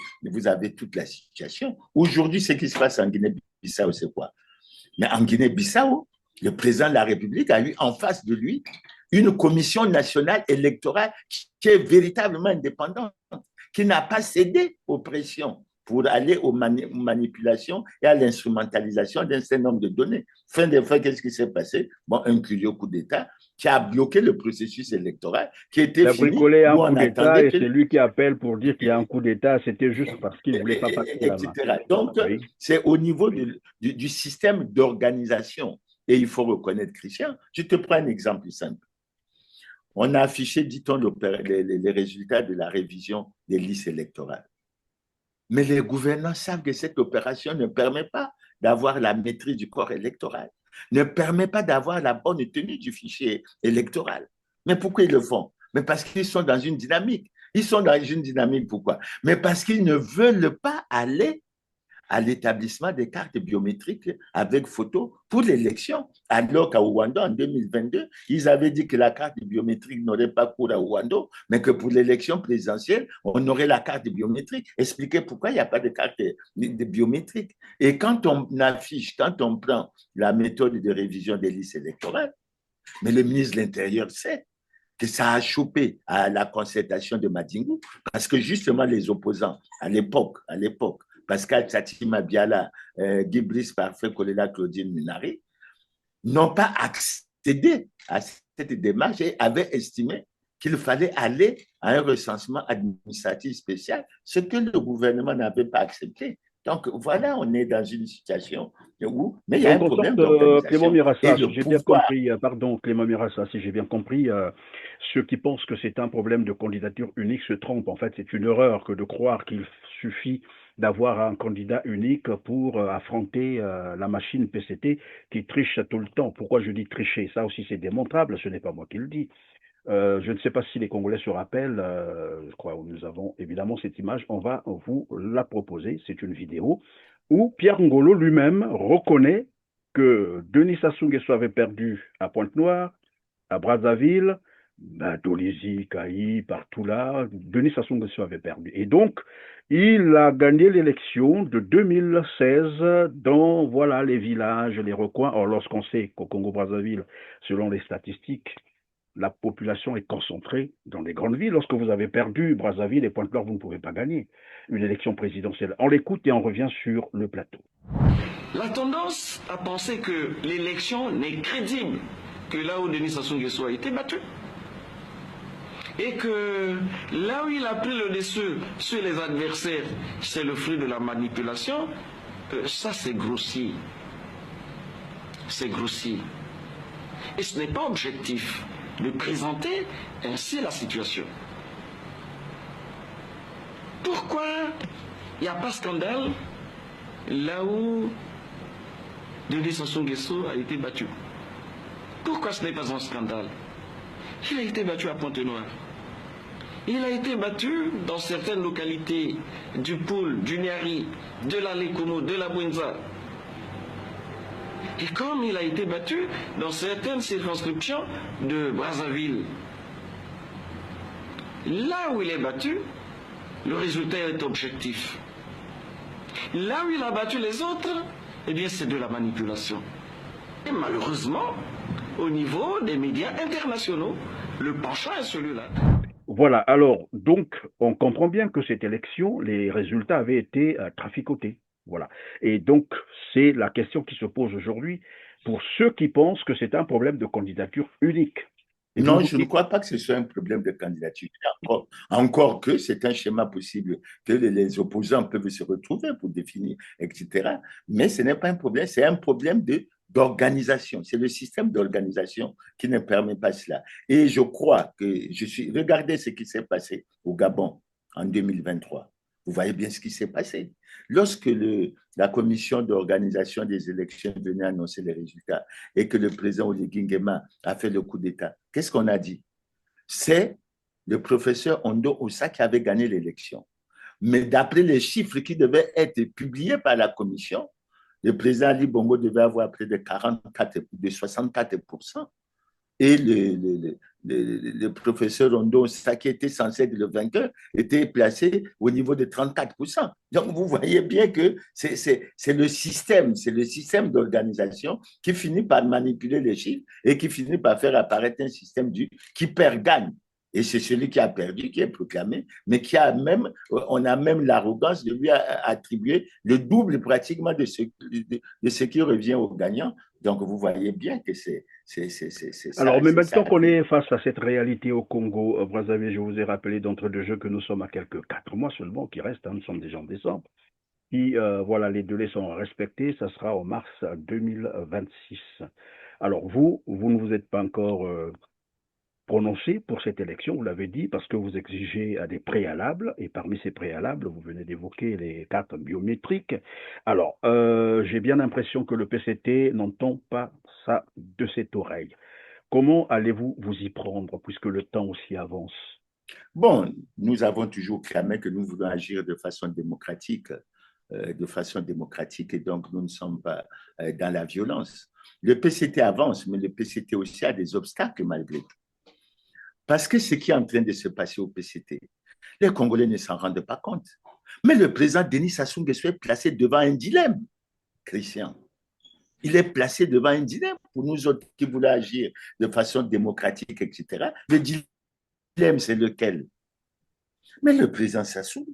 toute la situation. Aujourd'hui, ce qui se passe en Guinée-Bissau, c'est quoi? Mais en Guinée-Bissau, le président de la République a eu en face de lui une commission nationale électorale qui est véritablement indépendante, qui n'a pas cédé aux pressions pour aller aux manipulations et à l'instrumentalisation d'un certain nombre de données. Fin des fins, qu'est-ce qui s'est passé? Bon, un curieux coup d'État qui a bloqué le processus électoral, qui était fini. Il a bricolé un coup d'État et c'est lui qui appelle pour dire qu'il y a un coup d'État, c'était juste parce qu'il ne voulait pas passer la main. Donc, oui, c'est au niveau du système d'organisation. Et il faut reconnaître, Christian, je te prends un exemple simple. On a affiché, dit-on, les résultats de la révision des listes électorales. Mais les gouvernants savent que cette opération ne permet pas d'avoir la maîtrise du corps électoral, ne permet pas d'avoir la bonne tenue du fichier électoral. Mais pourquoi ils le font? Mais parce qu'ils sont dans une dynamique. Ils sont dans une dynamique, pourquoi? Mais parce qu'ils ne veulent pas aller à l'établissement des cartes biométriques avec photo pour l'élection. Alors qu'à Ouando, en 2022, ils avaient dit que la carte biométrique n'aurait pas cours à Ouando, mais que pour l'élection présidentielle, on aurait la carte biométrique. Expliquez pourquoi il n'y a pas de carte biométrique. Et quand on affiche, quand on prend la méthode de révision des listes électorales, mais le ministre de l'Intérieur sait que ça a chopé à la concertation de Madingou, parce que justement les opposants, à l'époque, Pascal Tchatima Biala, Guy Brice Parfait, Kolela Claudine Munari, n'ont pas accédé à cette démarche et avaient estimé qu'il fallait aller à un recensement administratif spécial, ce que le gouvernement n'avait pas accepté. Donc voilà, on est dans une situation où, mais il y a un problème d'organisation. Clément Mirassa, si j'ai bien compris, pardon, Clément Mirassa, si j'ai bien compris, ceux qui pensent que c'est un problème de candidature unique se trompent. En fait, c'est une erreur que de croire qu'il suffit d'avoir un candidat unique pour affronter la machine PCT qui triche tout le temps. Pourquoi je dis tricher? Ça aussi, c'est démontrable, ce n'est pas moi qui le dis. Je ne sais pas si les Congolais se rappellent, je crois que nous avons évidemment cette image, on va vous la proposer, c'est une vidéo où Pierre Ngolo lui-même reconnaît que Denis Sassou Nguesso avait perdu à Pointe-Noire, à Brazzaville, à Dolisie, Kayi, partout là, Denis Sassou Nguesso avait perdu. Et donc, il a gagné l'élection de 2016 dans voilà, les villages, les recoins. Or, lorsqu'on sait qu'au Congo-Brazzaville, selon les statistiques, la population est concentrée dans les grandes villes. Lorsque vous avez perdu Brazzaville et Pointe-Noire, vous ne pouvez pas gagner une élection présidentielle. On l'écoute et on revient sur le plateau. La tendance à penser que l'élection n'est crédible que là où Denis Sassou Nguesso a été battu. Et que là où il a pris le dessus sur les adversaires, c'est le fruit de la manipulation, ça c'est grossier. C'est grossier. Et ce n'est pas objectif de présenter ainsi la situation. Pourquoi il n'y a pas de scandale là où Denis Sassou Nguesso a été battu? Pourquoi ce n'est pas un scandale? Il a été battu à Pointe-Noire. Il a été battu dans certaines localités du Poul, du Niari, de la Lekono, de la Bouinza. Et comme il a été battu dans certaines circonscriptions de Brazzaville, là où il est battu, le résultat est objectif. Là où il a battu les autres, eh bien c'est de la manipulation. Et malheureusement, au niveau des médias internationaux, le penchant est celui-là. Voilà, alors, donc, on comprend bien que cette élection, les résultats avaient été traficotés. Voilà. Et donc, c'est la question qui se pose aujourd'hui pour ceux qui pensent que c'est un problème de candidature unique. Et non, je ne crois pas que ce soit un problème de candidature. Encore que c'est un schéma possible que les opposants peuvent se retrouver pour définir, etc. Mais ce n'est pas un problème, c'est un problème d'organisation. C'est le système d'organisation qui ne permet pas cela. Et je crois que regardez ce qui s'est passé au Gabon en 2023. Vous voyez bien ce qui s'est passé. Lorsque la commission d'organisation des élections venait annoncer les résultats et que le président Oligui Nguema a fait le coup d'État, qu'est-ce qu'on a dit? C'est le professeur Ondo Ossa qui avait gagné l'élection. Mais d'après les chiffres qui devaient être publiés par la commission, le président Ali Bongo devait avoir près de 64%. Et le professeur Ondo, ça qui était censé être le vainqueur, était placé au niveau de 34%. Donc, vous voyez bien que c'est le système d'organisation qui finit par manipuler les chiffres et qui finit par faire apparaître un système qui perd-gagne. Et c'est celui qui a perdu qui est proclamé, mais on a même l'arrogance de lui attribuer le double pratiquement de ce qui revient aux gagnants. Donc, vous voyez bien que c'est ça. Alors, mais maintenant qu'on est face à cette réalité au Congo, Brazzaville, je vous ai rappelé d'entre deux jeux que nous sommes à quelques 4 mois seulement qui restent, nous sommes déjà en décembre. Puis, voilà, les délais sont respectés, ça sera en mars 2026. Alors, vous ne vous êtes pas encore prononcé pour cette élection, vous l'avez dit, parce que vous exigez des préalables, et parmi ces préalables, vous venez d'évoquer les cartes biométriques. Alors, j'ai bien l'impression que le PCT n'entend pas ça de cette oreille. Comment allez-vous vous y prendre, puisque le temps aussi avance? Bon, nous avons toujours clamé que nous voulons agir de façon démocratique. de façon démocratique et donc nous ne sommes pas dans la violence. Le PCT avance, mais le PCT aussi a des obstacles malgré tout. Parce que ce qui est en train de se passer au PCT, les Congolais ne s'en rendent pas compte. Mais le président Denis Sassou Nguesso est placé devant un dilemme, Christian. Il est placé devant un dilemme pour nous autres qui voulons agir de façon démocratique, etc. Le dilemme, c'est lequel? Mais le président Sassou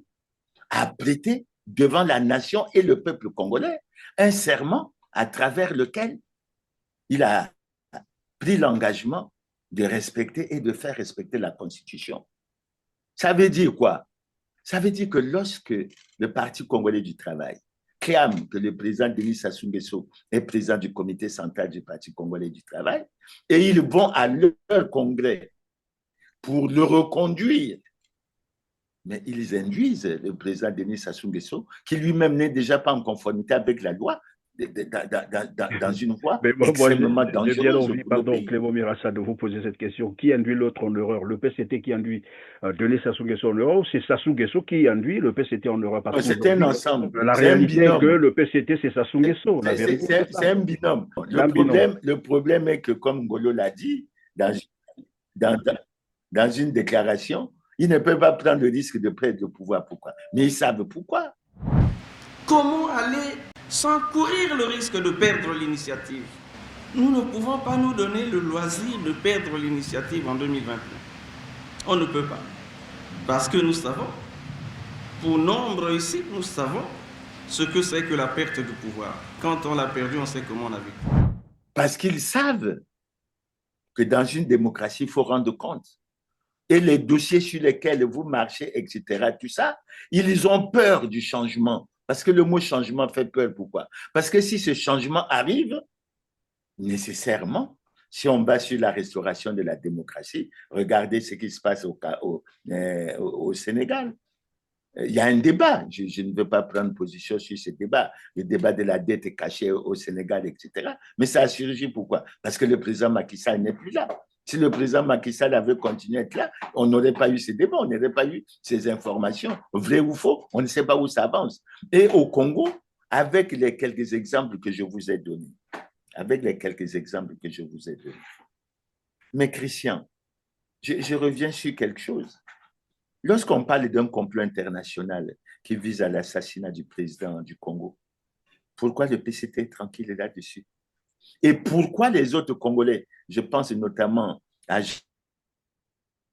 a prêté devant la nation et le peuple congolais un serment à travers lequel il a pris l'engagement de respecter et de faire respecter la Constitution. Ça veut dire quoi? Ça veut dire que lorsque le Parti congolais du travail clame que le président Denis Sassou Nguesso est président du comité central du Parti congolais du travail, et ils vont à leur congrès pour le reconduire, mais ils induisent le président Denis Sassou Nguesso, qui lui-même n'est déjà pas en conformité avec la loi, dans une voie extrêmement dangereuse. J'ai bien envie, pardon, Clément Mirassa, de vous poser cette question. Qui induit l'autre en erreur? Le PCT qui induit Denis Sassou Nguesso en erreur, ou c'est Sassou Nguesso qui induit le PCT en erreur? C'est un ensemble. La réalité est que le PCT, c'est Sassou Nguesso. C'est un binôme. Le problème est que, comme Ngolo l'a dit, dans une déclaration, ils ne peuvent pas prendre le risque de perdre le pouvoir. Pourquoi? Mais ils savent pourquoi. Comment aller sans courir le risque de perdre l'initiative? Nous ne pouvons pas nous donner le loisir de perdre l'initiative en 2021. On ne peut pas. Parce que nous savons, pour nombre ici, nous savons ce que c'est que la perte du pouvoir. Quand on l'a perdu, on sait comment on a vécu. Parce qu'ils savent que dans une démocratie, il faut rendre compte. Et les dossiers sur lesquels vous marchez, etc., tout ça, ils ont peur du changement. Parce que le mot changement fait peur. Pourquoi? Parce que si ce changement arrive, nécessairement, si on va sur la restauration de la démocratie, regardez ce qui se passe au Sénégal. Il y a un débat. Je ne veux pas prendre position sur ce débat. Le débat de la dette est caché au Sénégal, etc. Mais ça a surgi pourquoi? Parce que le président Macky Sall n'est plus là. Si le président Macky Sall avait continué à être là, on n'aurait pas eu ces débats, on n'aurait pas eu ces informations. Vrai ou faux, on ne sait pas où ça avance. Et au Congo, avec les quelques exemples que je vous ai donnés, Mais Christian, je reviens sur quelque chose. Lorsqu'on parle d'un complot international qui vise à l'assassinat du président du Congo, pourquoi le PCT est tranquille là-dessus? Et pourquoi les autres Congolais, je pense notamment à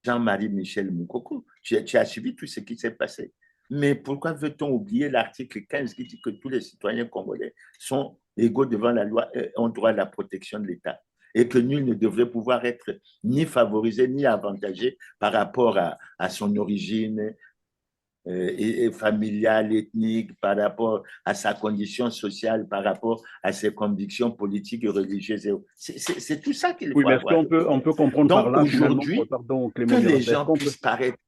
Jean-Marie Michel Moukoko, tu as suivi tout ce qui s'est passé. Mais pourquoi veut-on oublier l'article 15 qui dit que tous les citoyens congolais sont égaux devant la loi et ont droit à la protection de l'État et que nul ne devrait pouvoir être ni favorisé ni avantagé par rapport à son origine et familiale, ethnique, par rapport à sa condition sociale, par rapport à ses convictions politiques et religieuses. C'est tout ça qu'il faut avoir. Oui, mais est-ce qu'on peut comprendre donc, par là, aujourd'hui, que les gens puissent paraître...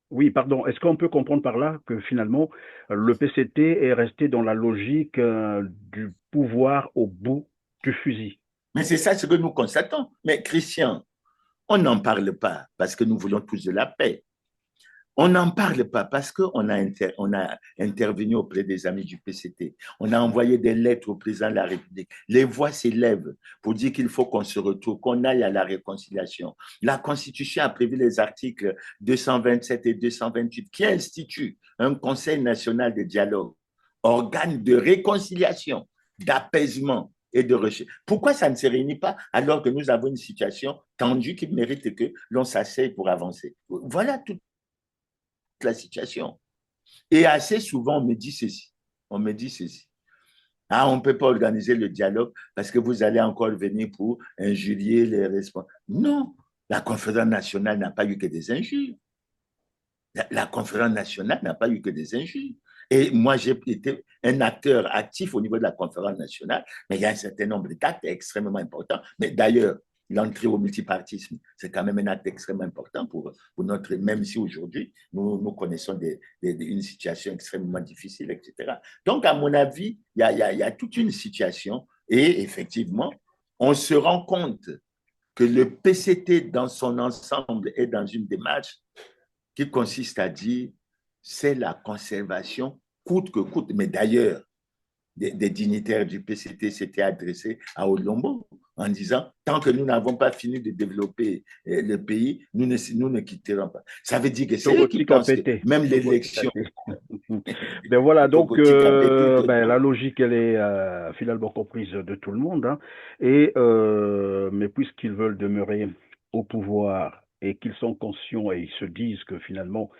Oui, pardon. Est-ce qu'on peut comprendre par là que finalement, le PCT est resté dans la logique du pouvoir au bout du fusil? Mais c'est ça ce que nous constatons. Mais Christian, on n'en parle pas parce que nous voulons tous de la paix. On n'en parle pas parce qu'on a intervenu auprès des amis du PCT. On a envoyé des lettres au président de la République. Les voix s'élèvent pour dire qu'il faut qu'on se retrouve, qu'on aille à la réconciliation. La Constitution a prévu les articles 227 et 228 qui instituent un Conseil national de dialogue, organe de réconciliation, d'apaisement et de recherche. Pourquoi ça ne se réunit pas alors que nous avons une situation tendue qui mérite que l'on s'asseye pour avancer? Voilà tout la situation. Et assez souvent, on me dit ceci. Ah, on ne peut pas organiser le dialogue parce que vous allez encore venir pour injurier les responsables. Non, la conférence nationale n'a pas eu que des injures. La conférence nationale n'a pas eu que des injures. Et moi, j'ai été un acteur actif au niveau de la conférence nationale, mais il y a un certain nombre d'actes extrêmement importants. Mais d'ailleurs, l'entrée au multipartisme, c'est quand même un acte extrêmement important pour notre, même si aujourd'hui, nous connaissons une situation extrêmement difficile, etc. Donc, à mon avis, il y a toute une situation et effectivement, on se rend compte que le PCT dans son ensemble est dans une démarche qui consiste à dire c'est la conservation coûte que coûte. Mais d'ailleurs, des dignitaires du PCT s'étaient adressés à Olombo en disant, tant que nous n'avons pas fini de développer le pays, nous ne quitterons pas. Ça veut dire que c'est eux qui pensent que même l'élection... Ben voilà, donc la la logique, elle est finalement comprise de tout le monde. Hein. Mais puisqu'ils veulent demeurer au pouvoir et qu'ils sont conscients et ils se disent que finalement,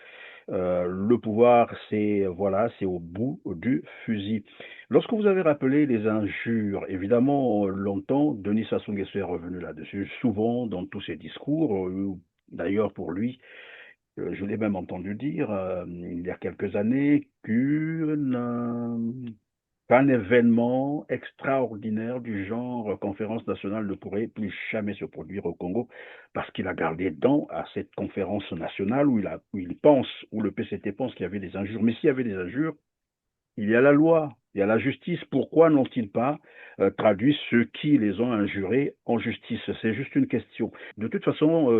le pouvoir, c'est au bout du fusil. Lorsque vous avez rappelé les injures, évidemment, longtemps, Denis Sassou Nguesso est revenu là-dessus, souvent dans tous ses discours. D'ailleurs, pour lui, je l'ai même entendu dire il y a quelques années qu'un événement extraordinaire du genre conférence nationale ne pourrait plus jamais se produire au Congo parce qu'il a gardé dent à cette conférence nationale où où le PCT pense qu'il y avait des injures. Mais s'il y avait des injures, il y a la loi, il y a la justice. Pourquoi n'ont-ils pas traduit ceux qui les ont injurés en justice? C'est juste une question. De toute façon,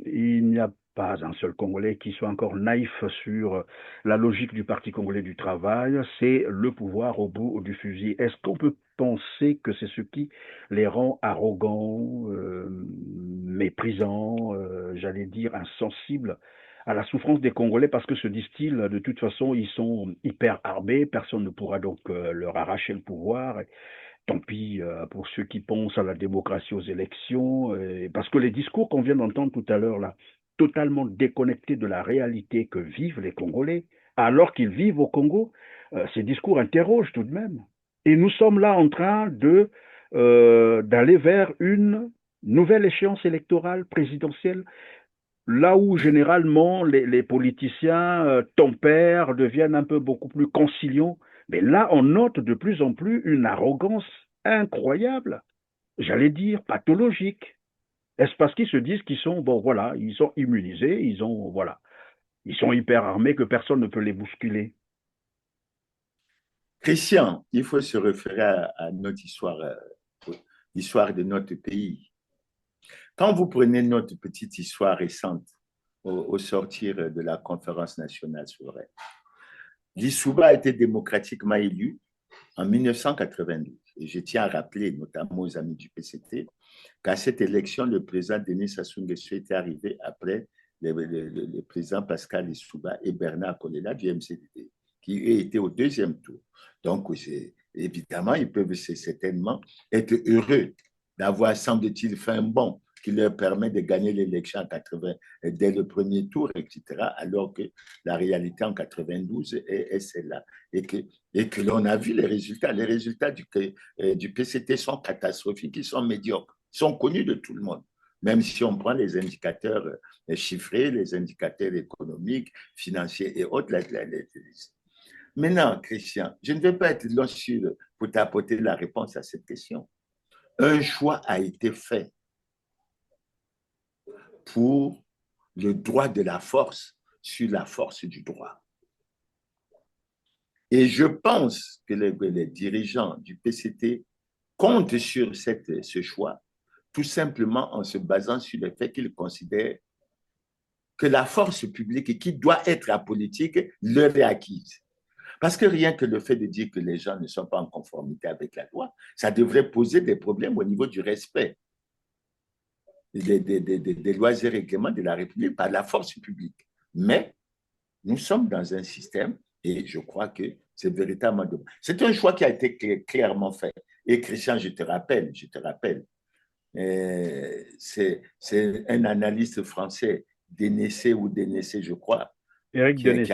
il n'y a pas un seul Congolais qui soit encore naïf sur la logique du Parti congolais du travail. C'est le pouvoir au bout du fusil. Est-ce qu'on peut penser que c'est ce qui les rend arrogants, méprisants, j'allais dire insensibles à la souffrance des Congolais parce que se disent-ils, de toute façon, ils sont hyper armés, personne ne pourra donc leur arracher le pouvoir. Tant pis pour ceux qui pensent à la démocratie, aux élections, parce que les discours qu'on vient d'entendre tout à l'heure, là, totalement déconnectés de la réalité que vivent les Congolais, alors qu'ils vivent au Congo, ces discours interrogent tout de même. Et nous sommes là en train d'aller vers une nouvelle échéance électorale présidentielle, là où généralement les politiciens tempèrent, deviennent un peu beaucoup plus conciliants, mais là on note de plus en plus une arrogance incroyable, j'allais dire pathologique. Est-ce parce qu'ils se disent qu'ils sont, ils sont immunisés, ils sont hyper armés que personne ne peut les bousculer? Christian, il faut se référer à notre histoire, l'histoire de notre pays. Quand vous prenez notre petite histoire récente, au sortir de la conférence nationale souveraine, Lissouba a été démocratiquement élu en 1992. Et je tiens à rappeler, notamment aux amis du PCT, qu'à cette élection, le président Denis Sassou Nguesso était arrivé après le président Pascal Lissouba et Bernard Kolela du MCDD, qui étaient au deuxième tour. Donc, évidemment, ils peuvent certainement être heureux d'avoir, semble-t-il, fait un bond qui leur permet de gagner l'élection en 80 dès le premier tour, etc., alors que la réalité en 92 est celle-là. Et que l'on a vu les résultats. Les résultats du PCT sont catastrophiques, ils sont médiocres, ils sont connus de tout le monde. Même si on prend les indicateurs chiffrés, les indicateurs économiques, financiers et autres. Maintenant, Christian, je ne vais pas être long pour t'apporter la réponse à cette question. Un choix a été fait pour le droit de la force sur la force du droit. Et je pense que les dirigeants du PCT comptent sur ce choix, tout simplement en se basant sur le fait qu'ils considèrent que la force publique qui doit être apolitique leur est acquise. Parce que rien que le fait de dire que les gens ne sont pas en conformité avec la loi, ça devrait poser des problèmes au niveau du respect des lois et règlements de la République par la force publique. Mais nous sommes dans un système, et je crois que c'est véritablement... C'est un choix qui a été clairement fait. Et Christian, je te rappelle, c'est un analyste français, Dénessé, je crois, Éric Dénessé,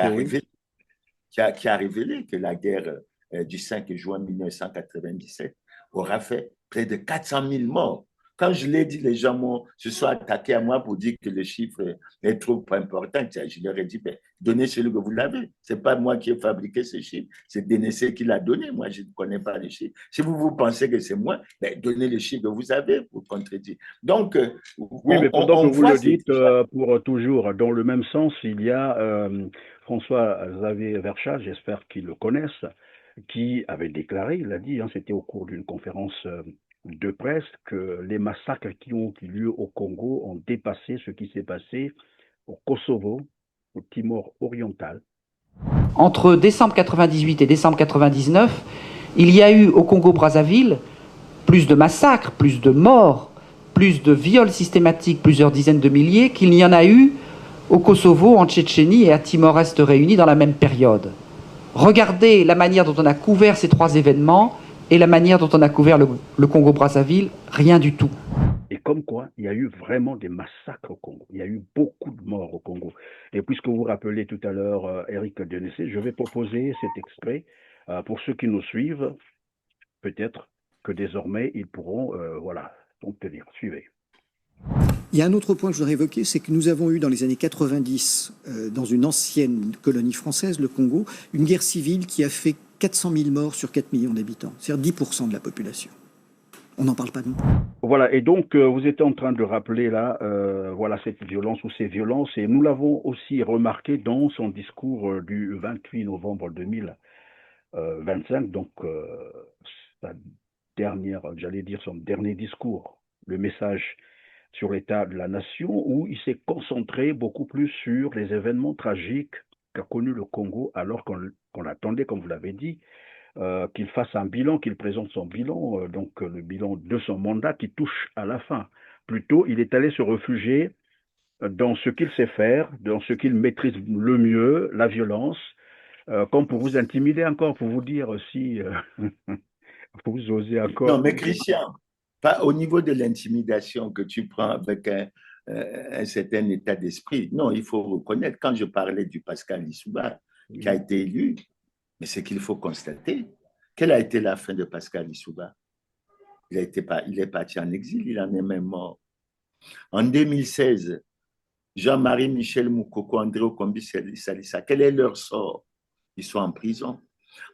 qui a révélé que la guerre du 5 juin 1997 aura fait près de 400 000 morts. Quand je l'ai dit, les gens se sont attaqués à moi pour dire que le chiffre est trop important. Je leur ai dit, donnez celui que vous l'avez. Ce n'est pas moi qui ai fabriqué ce chiffre, c'est Dénessé qui l'a donné. Moi, je ne connais pas les chiffres. Si vous pensez que c'est moi, donnez le chiffre que vous avez pour contredire. Donc, oui, mais pendant que vous le dites, pour toujours, dans le même sens, il y a François-Xavier Verschaere, j'espère qu'ils le connaissent, qui avait déclaré, il l'a dit, c'était au cours d'une conférence de presse, que les massacres qui ont eu lieu au Congo ont dépassé ce qui s'est passé au Kosovo, au Timor oriental. entre décembre 98 et décembre 99, il y a eu au Congo-Brazzaville plus de massacres, plus de morts, plus de viols systématiques, plusieurs dizaines de milliers, qu'il n'y en a eu au Kosovo, en Tchétchénie et à Timor-Est réunis dans la même période. Regardez la manière dont on a couvert ces trois événements et la manière dont on a couvert le Congo-Brazzaville, rien du tout. Et comme quoi, il y a eu vraiment des massacres au Congo. Il y a eu beaucoup de morts au Congo. Et puisque vous rappelez tout à l'heure Eric Dionissé, je vais proposer cet extrait pour ceux qui nous suivent. Peut-être que désormais, ils pourront donc tenir. Suivez. Il y a un autre point que je voudrais évoquer, c'est que nous avons eu dans les années 90, dans une ancienne colonie française, le Congo, une guerre civile qui a fait 400 000 morts sur 4 millions d'habitants, c'est-à-dire 10% de la population. On n'en parle pas non plus. Voilà, et donc vous êtes en train de rappeler là, cette violence ou ces violences, et nous l'avons aussi remarqué dans son discours du 28 novembre 2025, donc sa dernière, son dernier discours, le message sur l'état de la nation, où il s'est concentré beaucoup plus sur les événements tragiques qu'a connu le Congo, alors qu'on attendait, comme vous l'avez dit, qu'il fasse un bilan, qu'il présente son bilan, donc le bilan de son mandat qui touche à la fin. Plutôt, il est allé se réfugier dans ce qu'il sait faire, dans ce qu'il maîtrise le mieux, la violence, comme pour vous intimider encore, pour vous dire si vous osez encore. Non, mais Christian, pas au niveau de l'intimidation que tu prends avec un certain état d'esprit. Non, il faut reconnaître, quand je parlais du Pascal Lissouba, qui a été élu, mais c'est qu'il faut constater. Quelle a été la fin de Pascal Lissouba? Il est parti en exil, il en est même mort. En 2016, Jean-Marie Michel Moukoko, André Okombi Salissa, quel est leur sort? Ils sont en prison.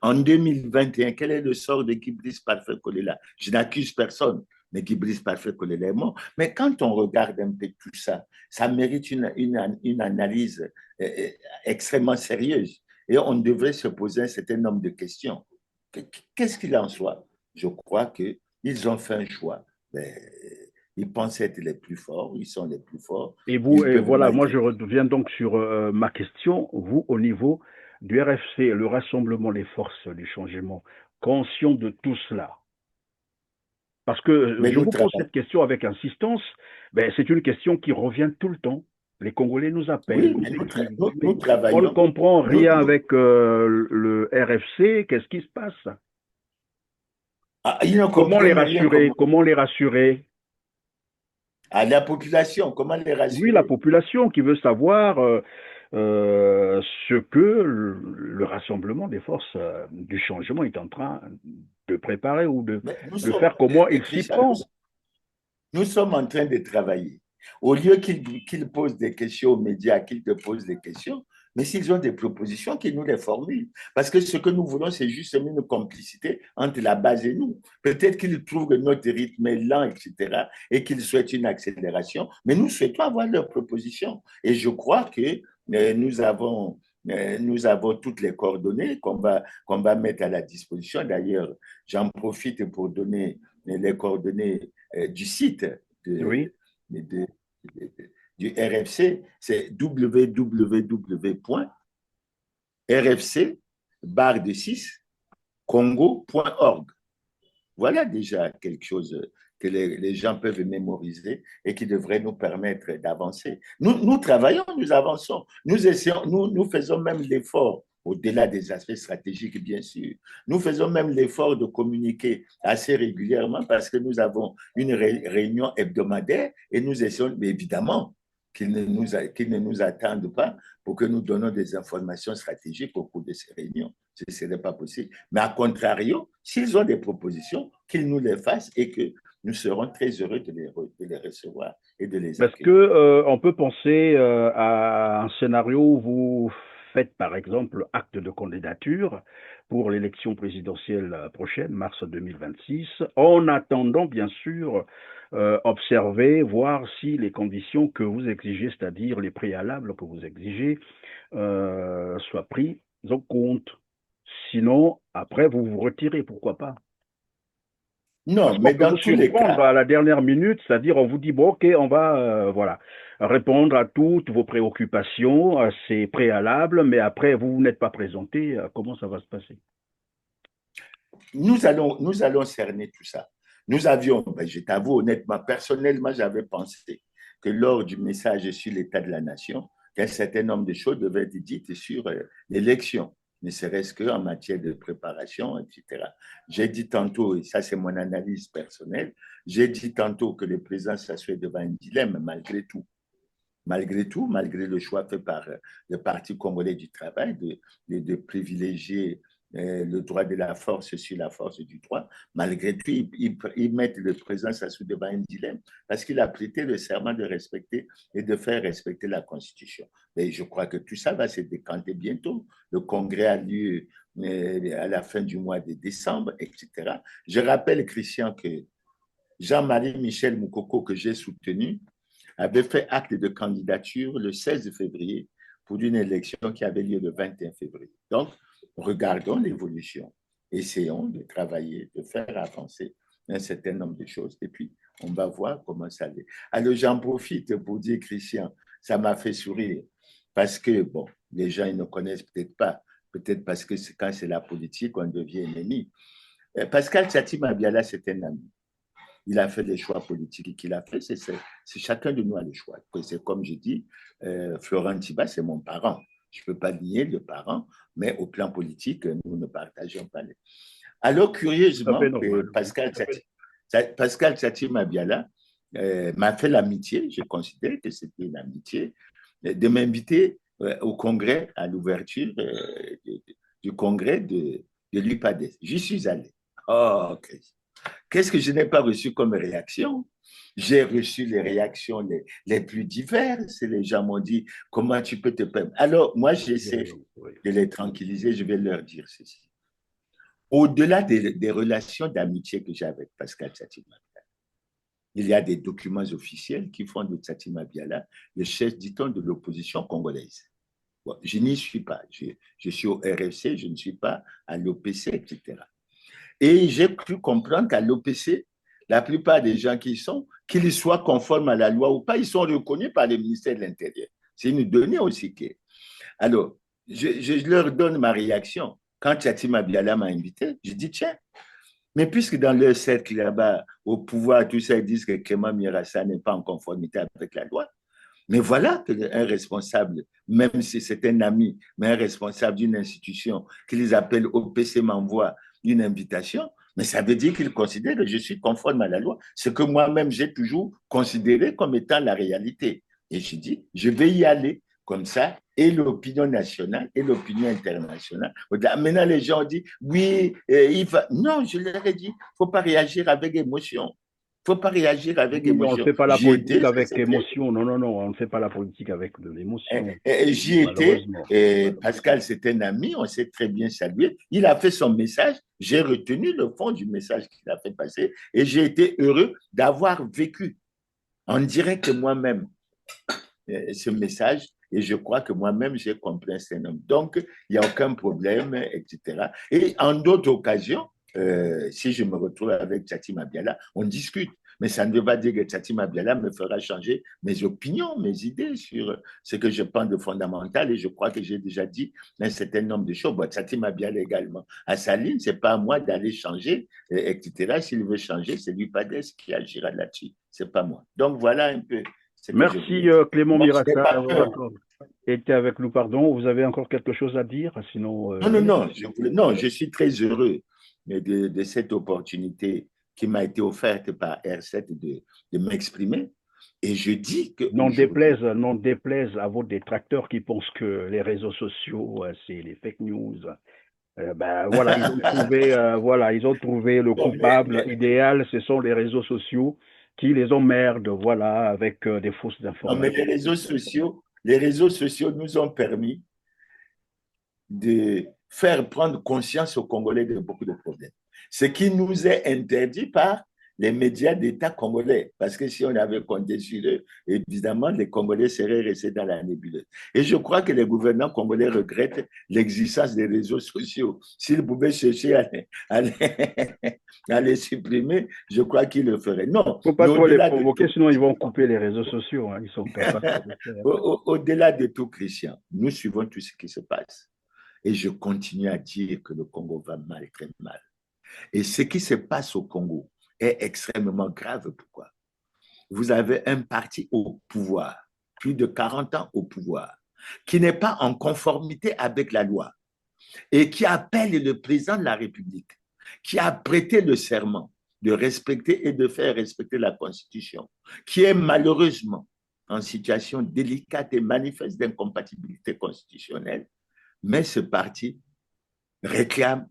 En 2021, quel est le sort de Guy-Brice Parfait Kolela? Je n'accuse personne, mais Guy-Brice Parfait Kolela est mort. Mais quand on regarde un peu tout ça, ça mérite une analyse extrêmement sérieuse. Et on devrait se poser un certain nombre de questions. Qu'est-ce qu'il en soit? Je crois qu'ils ont fait un choix. Ils pensent être les plus forts, ils sont les plus forts. Et vous, moi je reviens donc sur ma question. Vous, au niveau du RFC, le Rassemblement des Forces du Changement, conscient de tout cela? Parce que je vous pose cette question avec insistance, c'est une question qui revient tout le temps. Les Congolais nous appellent. Oui, nous travaillons. On ne comprend rien avec le RFC. Qu'est-ce qui se passe? Comment les rassurer? Comment les rassurer? À la population, comment les rassurer? Oui, la population qui veut savoir ce que le Rassemblement des Forces du Changement est en train de préparer ou de faire, comment il s'y prend. Nous sommes en train de travailler. Au lieu qu'ils posent des questions aux médias, qu'ils te posent des questions, mais s'ils ont des propositions, qu'ils nous les formulent. Parce que ce que nous voulons, c'est juste une complicité entre la base et nous. Peut-être qu'ils trouvent que notre rythme est lent, etc., et qu'ils souhaitent une accélération, mais nous souhaitons avoir leurs propositions. Et je crois que nous avons toutes les coordonnées qu'on va mettre à la disposition. D'ailleurs, j'en profite pour donner les coordonnées du site du RFC, c'est www.rfc-congo.org. Voilà déjà quelque chose que les gens peuvent mémoriser et qui devrait nous permettre d'avancer. Nous travaillons, nous avançons, nous essayons, nous faisons même l'effort, au-delà des aspects stratégiques, bien sûr. Nous faisons même l'effort de communiquer assez régulièrement parce que nous avons une réunion hebdomadaire et nous essayons, mais évidemment, qu'ils ne nous attendent pas pour que nous donnons des informations stratégiques au cours de ces réunions. Ce ne serait pas possible. Mais à contrario, s'ils ont des propositions, qu'ils nous les fassent et que nous serons très heureux de les recevoir et de les accueillir. Est-ce qu'on peut penser à un scénario où vous faites, par exemple, acte de candidature pour l'élection présidentielle prochaine, mars 2026, en attendant, bien sûr, observer, voir si les conditions que vous exigez, c'est-à-dire les préalables que vous exigez, soient pris en compte. Sinon, après, vous vous retirez, pourquoi pas? Non, mais Que dans vous tous les surprendre cas, à la dernière minute, c'est-à-dire on vous dit, bon, ok, on va voilà, répondre à toutes vos préoccupations, à ces préalables, mais après, vous n'êtes pas présenté, comment ça va se passer? nous allons cerner tout ça. Nous avions, ben, je t'avoue honnêtement, personnellement, j'avais pensé que lors du message sur l'état de la nation, qu'un certain nombre de choses devaient être dites sur l'élection, ne serait-ce qu'en matière de préparation, etc. J'ai dit tantôt, et ça c'est mon analyse personnelle, j'ai dit tantôt que le président s'assoit devant un dilemme malgré tout. Malgré tout, malgré le choix fait par le Parti congolais du travail de privilégier le droit de la force sur la force du droit, malgré tout, ils mettent le président Sassou devant un dilemme parce qu'il a prêté le serment de respecter et de faire respecter la Constitution. Et je crois que tout ça va se décanter bientôt. Le congrès a lieu à la fin du mois de décembre, etc. Je rappelle, Christian, que Jean-Marie Michel Moukoko, que j'ai soutenu, avait fait acte de candidature le 16 février pour une élection qui avait lieu le 21 février. Donc, regardons l'évolution, essayons de travailler, de faire avancer un certain nombre de choses et puis on va voir comment ça va. Alors, j'en profite pour dire, Christian, ça m'a fait sourire parce que, bon, les gens ils ne connaissent peut-être parce que quand c'est la politique, on devient ennemi. Pascal Tchati Mabiala, c'est un ami. Il a fait les choix politiques qu'il a fait. C'est chacun de nous a le choix. C'est comme je dis, Florent Tiba, c'est mon parent. Je ne peux pas nier le parent, mais au plan politique, nous ne partageons pas les. Alors, curieusement, Pascal Tchati Mabiala m'a fait l'amitié, je considère que c'était une amitié, de m'inviter au congrès, à l'ouverture du congrès de l'UPADES. J'y suis allé. Oh, okay. Qu'est-ce que je n'ai pas reçu comme réaction? J'ai reçu les réactions les plus diverses. Les gens m'ont dit, comment tu peux te permettre? Alors, moi, j'essaie de les tranquilliser. Je vais leur dire ceci. Au-delà des relations d'amitié que j'ai avec Pascal Tchati Mabiala, il y a des documents officiels qui font de Tchati Mabiala le chef, dit-on, de l'opposition congolaise. Bon, je n'y suis pas. Je suis au RFC, je ne suis pas à l'OPC, etc. Et j'ai cru comprendre qu'à l'OPC, la plupart des gens qui y sont, qu'ils soient conformes à la loi ou pas, ils sont reconnus par le ministère de l'Intérieur. C'est une donnée aussi. Alors, je leur donne ma réaction. Quand Tchati Mabiala m'a invité, je dis, tiens, mais puisque dans leur cercle là-bas, au pouvoir, tout ça, ils disent que Clément Mirassa n'est pas en conformité avec la loi, mais voilà qu'un responsable, même si c'est un ami, mais un responsable d'une institution qu'ils appellent OPC m'envoie une invitation, mais ça veut dire qu'il considère que je suis conforme à la loi, ce que moi-même j'ai toujours considéré comme étant la réalité. Et je dis, je vais y aller comme ça, et l'opinion nationale et l'opinion internationale. Maintenant, les gens disent, oui, il va. Non, je leur ai dit, il ne faut pas réagir avec émotion. Il ne faut pas réagir avec émotion. On ne fait pas la politique avec émotion. Non, non, non, on ne fait pas la politique avec de l'émotion. J'y étais. Et Pascal, c'est un ami, on s'est très bien salué. Il a fait son message. J'ai retenu le fond du message qu'il a fait passer et j'ai été heureux d'avoir vécu en direct moi-même ce message. Et je crois que moi-même, j'ai compris un certain nombre. Donc, il n'y a aucun problème, etc. Et en d'autres occasions, si je me retrouve avec Tchati Mabiala, on discute. Mais ça ne veut pas dire que Tchati Mabiala me fera changer mes opinions, mes idées sur ce que je pense de fondamental. Et je crois que j'ai déjà dit un certain nombre de choses. Bon, Tchati Mabiala également. À sa ligne, ce n'est pas à moi d'aller changer, etc. S'il veut changer, c'est l'UPADES qui agira là-dessus. Ce n'est pas moi. Donc, voilà un peu. Merci Clément Mirassa d'avoir été avec nous. Pardon, vous avez encore quelque chose à dire? Sinon, non, je suis très heureux de cette opportunité qui m'a été offerte par R7 de m'exprimer. Et je dis que... Non déplaise à vos détracteurs qui pensent que les réseaux sociaux, c'est les fake news. Voilà, ils ont trouvé le coupable idéal, ce sont les réseaux sociaux qui les emmerdent, voilà, avec des fausses informations. Non, mais les réseaux sociaux nous ont permis de faire prendre conscience aux Congolais de beaucoup de problèmes. Ce qui nous est interdit par les médias d'État congolais. Parce que si on avait compté sur eux, évidemment, les Congolais seraient restés dans la nébuleuse. Et je crois que les gouvernants congolais regrettent l'existence des réseaux sociaux. S'ils pouvaient chercher à les supprimer, je crois qu'ils le feraient. Non, Il ne faut pas trop les provoquer, sinon ils vont couper les réseaux sociaux. Hein. Ils sont capables de le faire. Au-delà de tout, Christian, nous suivons tout ce qui se passe. Et je continue à dire que le Congo va mal, très mal. Et ce qui se passe au Congo est extrêmement grave. Pourquoi? Vous avez un parti au pouvoir, plus de 40 ans au pouvoir, qui n'est pas en conformité avec la loi et qui appelle le président de la République, qui a prêté le serment de respecter et de faire respecter la Constitution, qui est malheureusement en situation délicate et manifeste d'incompatibilité constitutionnelle, mais ce parti réclame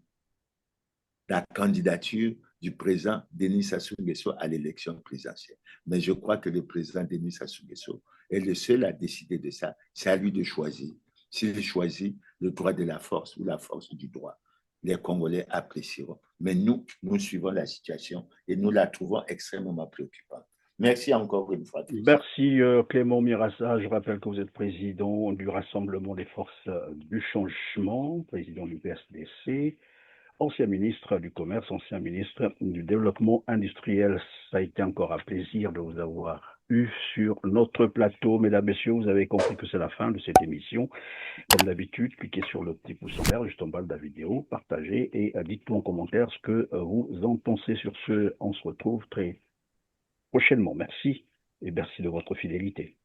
la candidature du président Denis Sassou Nguesso à l'élection présidentielle. Mais je crois que le président Denis Sassou Nguesso est le seul à décider de ça. C'est à lui de choisir. S'il choisit le droit de la force ou la force du droit, les Congolais apprécieront. Mais nous suivons la situation et nous la trouvons extrêmement préoccupante. Merci encore une fois. Merci Clément Mirassa. Je rappelle que vous êtes président du Rassemblement des forces du changement, président du PSDC, ancien ministre du Commerce, ancien ministre du Développement industriel. Ça a été encore un plaisir de vous avoir eu sur notre plateau. Mesdames, Messieurs, vous avez compris que c'est la fin de cette émission. Comme d'habitude, cliquez sur le petit pouce en l'air juste en bas de la vidéo, partagez et dites-nous en commentaire ce que vous en pensez. Sur ce, on se retrouve très prochainement. Merci et merci de votre fidélité.